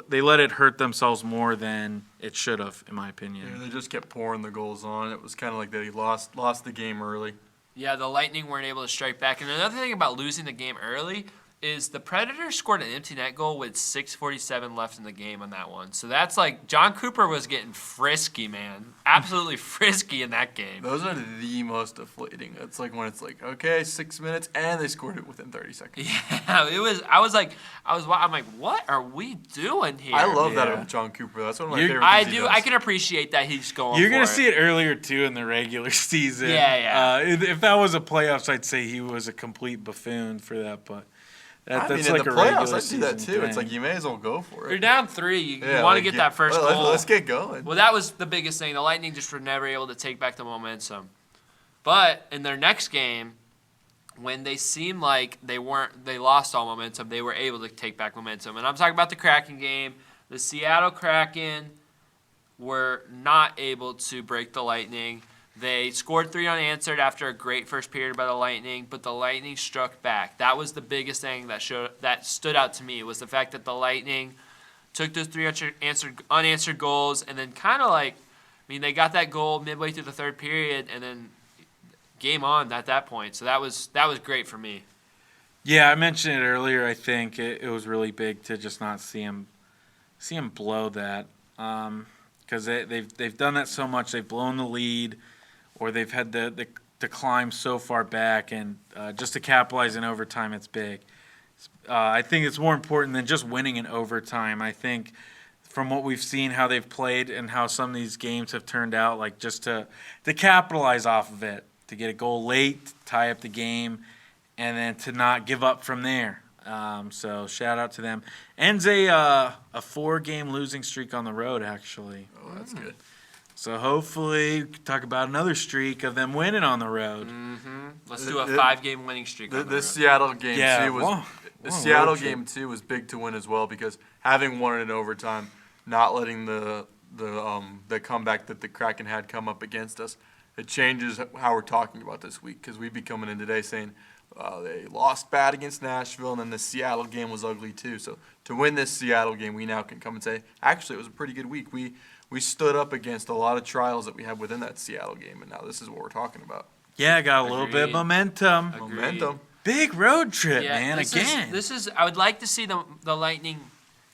they let it hurt themselves more than it should have, in my opinion. Yeah, they just kept pouring the goals on. It was kind of like they lost the game early. Yeah, the Lightning weren't able to strike back. And another thing about losing the game early is the Predators scored an empty net goal with 6:47 left in the game on that one. So that's like John Cooper was getting frisky, man. Absolutely frisky in that game. Those are the most deflating. It's like when it's like, okay, 6 minutes, and they scored it within 30 seconds. Yeah, it was. I'm like, what are we doing here? I love that Yeah. about John Cooper. That's one of my You're- favorite I things he do. does. I can appreciate that he's going. You're going gonna to see it earlier too in the regular season. Yeah. If that was a playoffs, I'd say he was a complete buffoon for that. But I that's mean, like in the a playoffs, regular I see that season too. It's thing. like you may as well go for You're it. down 3. You Yeah, want to like, get yeah. that first Well, goal. Let's get going. Well, that was the biggest thing. The Lightning just were never able to take back the momentum. But in their next game, when they seemed like they lost all momentum, they were able to take back momentum. And I'm talking about the Kraken game. The Seattle Kraken were not able to break the Lightning. They scored 3 unanswered after a great first period by the Lightning, but the Lightning struck back. That was the biggest thing that stood out to me, was the fact that the Lightning took those 3 unanswered goals and then kind of like, they got that goal midway through the third period and then game on at that point. So that was great for me. Yeah, I mentioned it earlier. I think it was really big to just not see him blow that, because they've done that so much. They've blown the lead, or they've had the climb so far back, and just to capitalize in overtime, it's big. I think it's more important than just winning in overtime. I think from what we've seen, how they've played and how some of these games have turned out, like just to capitalize off of it, to get a goal late, tie up the game, and then to not give up from there. So shout out to them. Ends a 4-game losing streak on the road, actually. Oh, that's good. So hopefully, we can talk about another streak of them winning on the road. Let's do a 5-game winning streak. on the The road. Seattle game Yeah, too was well, the well, Seattle road trip. game too was big to win as well, because having won it in overtime, not letting the comeback that the Kraken had come up against us, it changes how we're talking about this week, because we'd be coming in today saying they lost bad against Nashville, and then the Seattle game was ugly too. So to win this Seattle game, we now can come and say, actually, it was a pretty good week. We stood up against a lot of trials that we had within that Seattle game, and now this is what we're talking about. Yeah, got a little bit of Agreed. momentum. Agreed. Momentum. Big road trip, Yeah, man, again. This is. I would like to see the Lightning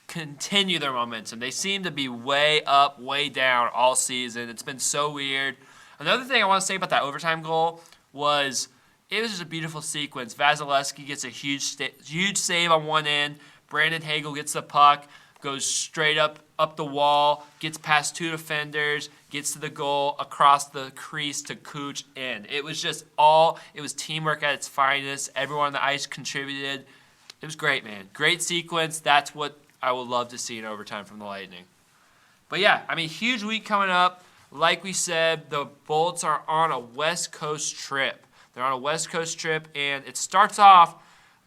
continue their momentum. They seem to be way up, way down all season. It's been so weird. Another thing I want to say about that overtime goal was it was just a beautiful sequence. Vasilevskiy gets a huge save on one end. Brandon Hagel gets the puck, goes straight up the wall, gets past 2 defenders, gets to the goal, across the crease to Cooch in. It was just it was teamwork at its finest. Everyone on the ice contributed. It was great, man. Great sequence. That's what I would love to see in overtime from the Lightning. But yeah, huge week coming up. Like we said, the Bolts are on a West Coast trip. They're on a West Coast trip, and it starts off.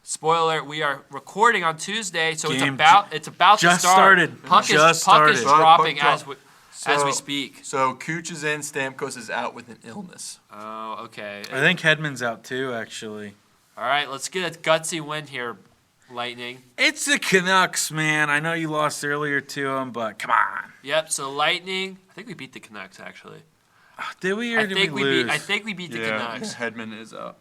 Spoiler: we are recording on Tuesday, so Game it's about to just start. started. Puck Just is started. dropping Puck as we So- speak. So Cooch is in, Stamkos is out with an illness. Oh, okay. I think Hedman's out too, actually. All right, let's get a gutsy win here, Lightning. It's the Canucks, man. I know you lost earlier to them, but come on. Yep. So Lightning. I think we beat the Canucks actually. Did we or I did think we lose? I think we beat the Canucks. Hedman is out.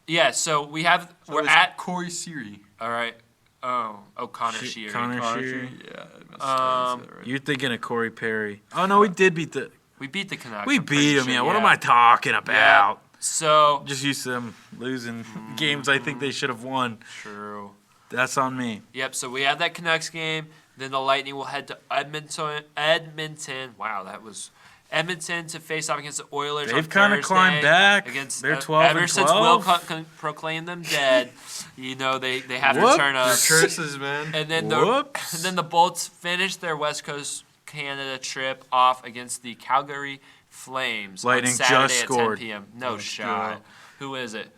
Yeah. So we're So it's at. Corey Seary. All right. Oh, Connor Sheary. Connor Sheary. Yeah. I missed it, right? You're thinking of Corey Perry. Oh, no, we did beat the... We beat the Canucks. We I'm pretty beat them, sure, yeah. What am I talking about? So Just used to them losing games I think they should have won. true. That's on me. Yep. So we have that Canucks game. Then the Lightning will head to Edmonton. Wow, that was Edmonton to face off against the Oilers. They've kind of climbed back. Against, They're 12 ever and since 12. Will proclaimed them dead. They have Whoop. to turn Your up. curses, man. And then Whoops. the Bolts finished their West Coast Canada trip off against the Calgary Flames Lightning on Saturday just at scored. 10 p.m. No shot. Who is it?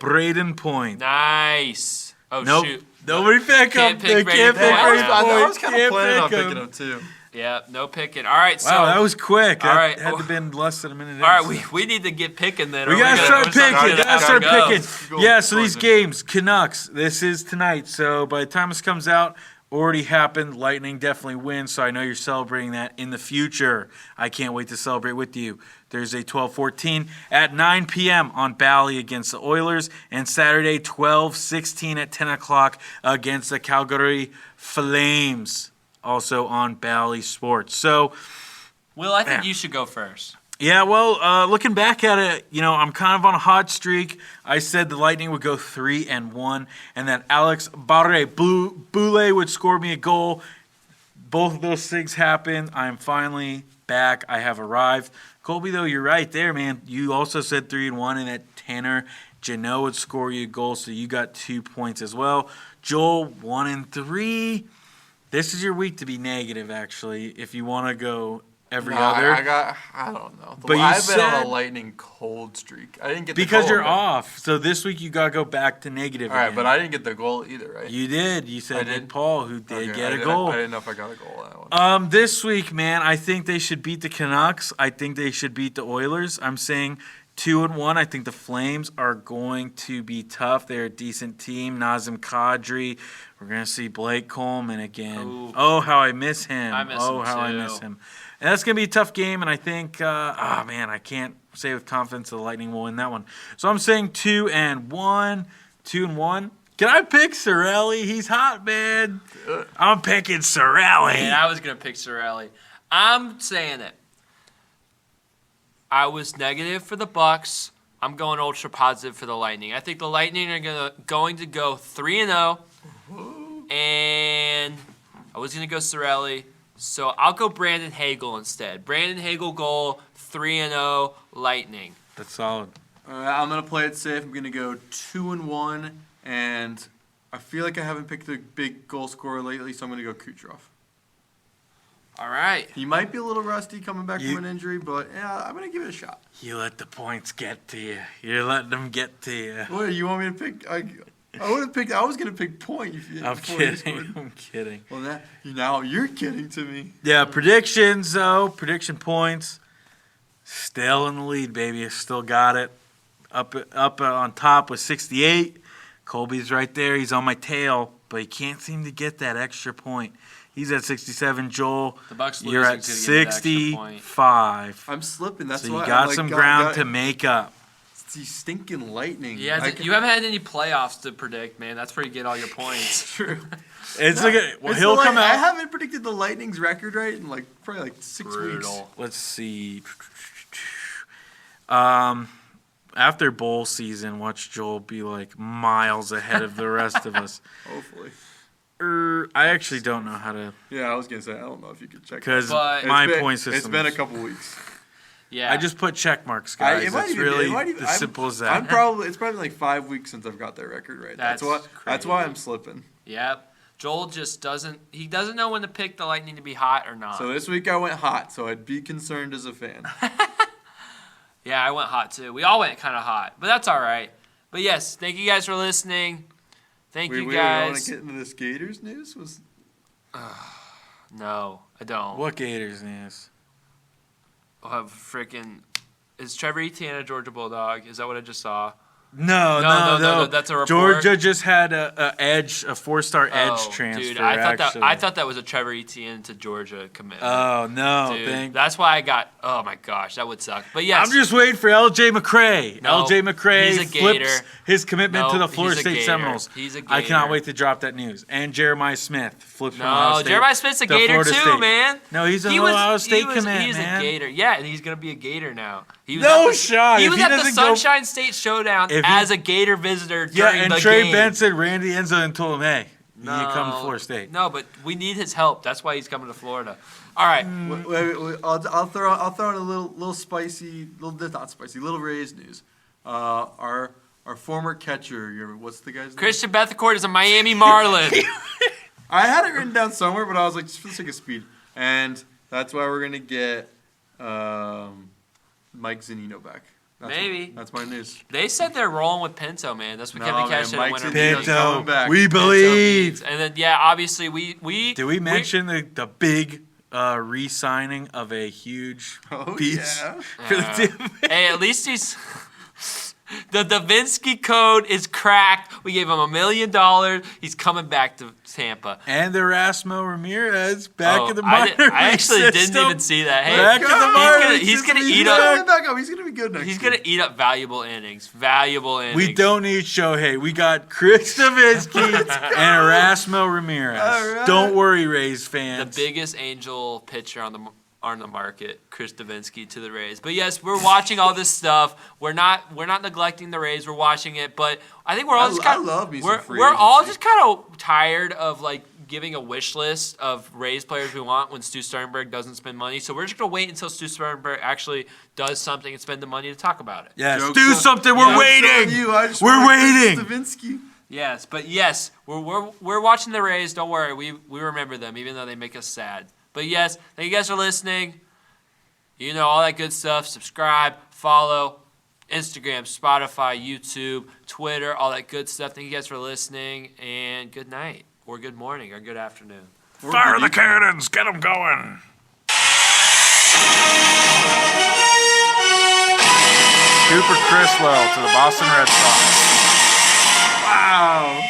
Braden Point. Nice. Oh, Nope. shoot. Nobody pick Can't him. pick They Braden can't pick Point. Braden Yeah. Point. I was kind of Can't planning on pick picking him. him too. Yeah, no picking. All right, so Wow, that was quick. All That right. had to been less than a minute. all in, right, so. we need to get picking then. We or gotta start picking. gotta Gotta start go. picking. Go. Yeah, so these Go. games, Canucks. This is tonight. So by the time this comes out, already happened. Lightning definitely wins, so I know you're celebrating that in the future. I can't wait to celebrate with you. Thursday, 12:14 at 9 p.m. on Bally against the Oilers, and Saturday, 12:16 at 10 o'clock against the Calgary Flames, also on Bally Sports. So, Will, I think you should go first. yeah, well, looking back at it, I'm kind of on a hot streak. I said the Lightning would go 3-1, and that Alex Barré-Boulet would score me a goal. Both of those things happened. I'm finally back. I have arrived. Colby, though, you're right there, man. You also said 3-1, and that Tanner Jeannot would score you a goal, so you got 2 points as well. Joel, 1-3. This is your week to be negative, actually, if you want to go every other. I don't know. But I've been on said- a lightning cold streak. I didn't get the Because goal, you're but- off. So this week you got to go back to negative All right, again. but I didn't get the goal either, right? You did. You said I Nick did? Paul, who did Okay, get I a didn't- goal. I didn't know if I got a goal on that one. This week, man, I think they should beat the Canucks. I think they should beat the Oilers. I'm saying 2-1. I think the Flames are going to be tough. They're a decent team. Nazem Kadri. We're going to see Blake Coleman again. Ooh. Oh, how I miss him. I miss oh, him how I too. miss him. And that's going to be a tough game, and I think, I can't say with confidence the Lightning will win that one. So I'm saying 2-1. 2-1. Can I pick Cirelli? He's hot, man. I'm picking Cirelli. And I was going to pick Cirelli. I'm saying it. I was negative for the Bucs. I'm going ultra positive for the Lightning. I think the Lightning are going to go 3-0. And I was going to go Cirelli. So I'll go Brandon Hagel instead. Brandon Hagel goal, 3-0, Lightning. That's solid. All right, I'm going to play it safe. I'm going to go 2-1, and I feel like I haven't picked a big goal scorer lately, so I'm going to go Kucherov. All right. He might be a little rusty coming back You- from an injury, but yeah, I'm going to give it a shot. You let the points get to you. You're letting them get to you. What, you want me to pick? I would have picked. I was going to pick Point. I'm before you kidding. scored. I'm kidding. Well, now you're kidding to me. Yeah, predictions, though. Prediction points. Still in the lead, baby. Still got it. Up on top with 68. Colby's right there. He's on my tail, but he can't seem to get that extra point. He's at 67. Joel, The Bucs you're at losing's gonna get that extra point. 65. I'm slipping. That's So why you got I'm some like, ground to make up. It's these stinking Lightning. Yeah, you haven't had any playoffs to predict, man. That's where you get all your points. True. It's like well, It's he'll the come I out. haven't predicted the Lightning's record right in probably 6 weeks. Brutal. Let's see. After bowl season, watch Joel be like miles ahead of the rest of us. Hopefully. I actually don't know how to, Yeah, I was gonna say I don't know if you could check. because But- my It's been- point system. It's been a couple weeks. Yeah. I just put check marks, guys. It might It's even- really it might even- as simple as that. It's probably like 5 weeks since I've got that record right. That's why. That's That's why crazy. I'm slipping. Yep. Joel just doesn't know when to pick the Lightning to be hot or not. So this week I went hot, so I'd be concerned as a fan. Yeah, I went hot too. We all went kind of hot, but that's all right. But yes, thank you guys for listening. Thank you I want guys. to get into this Gators news. No, I don't. What Gators news? I'll have freaking. Is Trevor Etienne a Georgia Bulldog? Is that what I just saw? No. That's a report. Georgia just had a 4-star edge Oh, transfer. dude, actually. I thought that was a Trevor Etienne to Georgia commitment. Oh no! Dude, that's why I got. Oh my gosh, that would suck. But yes, I'm just waiting for LJ McCray. No, LJ McCray he's a flips Gator. his commitment No, to the he's Florida a State Gator. Seminoles. He's a I cannot Gator. wait to drop that news. And Jeremiah Smith flips from Ohio no, State. Jeremiah Smith's a to Gator Florida too, State. man. No, he's an He was- Ohio State he was, commit, He's man. a Gator. Yeah, and he's gonna be a Gator now. He was No at the, shot. He If was he at the doesn't go- Sunshine State Showdown If he- as a Gator visitor Yeah, during and the Trey game. Benson ran the end zone and told him, "Hey, you No, need to come to Florida State." No, but we need his help. That's why he's coming to Florida. All right. Wait, I'll throw in a little spicy, not spicy, little Rays news. Our former catcher, what's the guy's name? Christian Bethencourt is a Miami Marlin. I had it written down somewhere, but I was like, just for the sake of speed, and that's why we're gonna get Mike Zunino back. Maybe. That's my news. They said they're rolling with Pinto, man. That's what No, Kevin man, Cash said in Mike winter Zunino's meetings. coming back. we Pinto believe. beats. And then, yeah, obviously, we Did we mention the big re-signing of a huge Oh, piece yeah. for the team? Hey, at least he's The Davinsky code is cracked. We gave him $1 million. He's coming back to Tampa. And Erasmo Ramirez back in the minor league I actually didn't system. even see that. Hey, Back in the minor league he's gonna system. eat up. Back up. He's gonna be good next He's year. gonna eat up valuable innings. Valuable innings. We don't need Shohei. We got Chris Davinsky and Erasmo Ramirez. All right. Don't worry, Rays the fans. biggest Angel pitcher on the market, Chris Davinsky to the Rays. But yes, we're watching all this stuff. We're not neglecting the Rays. We're watching it, but I think we're all just kind of love me some we're free all agency. just kind of tired of like giving a wish list of Rays players we want when Stu Sternberg doesn't spend money. So we're just gonna wait until Stu Sternberg actually does something and spend the money to talk about it. Yes, Joke's do on- something. Joke's We're on waiting. you. I just We're want Chris waiting. Davinsky. Yes, but yes, we're watching the Rays. Don't worry, we remember them even though they make us sad. But yes, thank you guys for listening. You know, all that good stuff. Subscribe, follow, Instagram, Spotify, YouTube, Twitter, all that good stuff. Thank you guys for listening, and good night, or good morning, or good afternoon. Fire the cannons. Get them going. Cooper Criswell to the Boston Red Sox. Wow.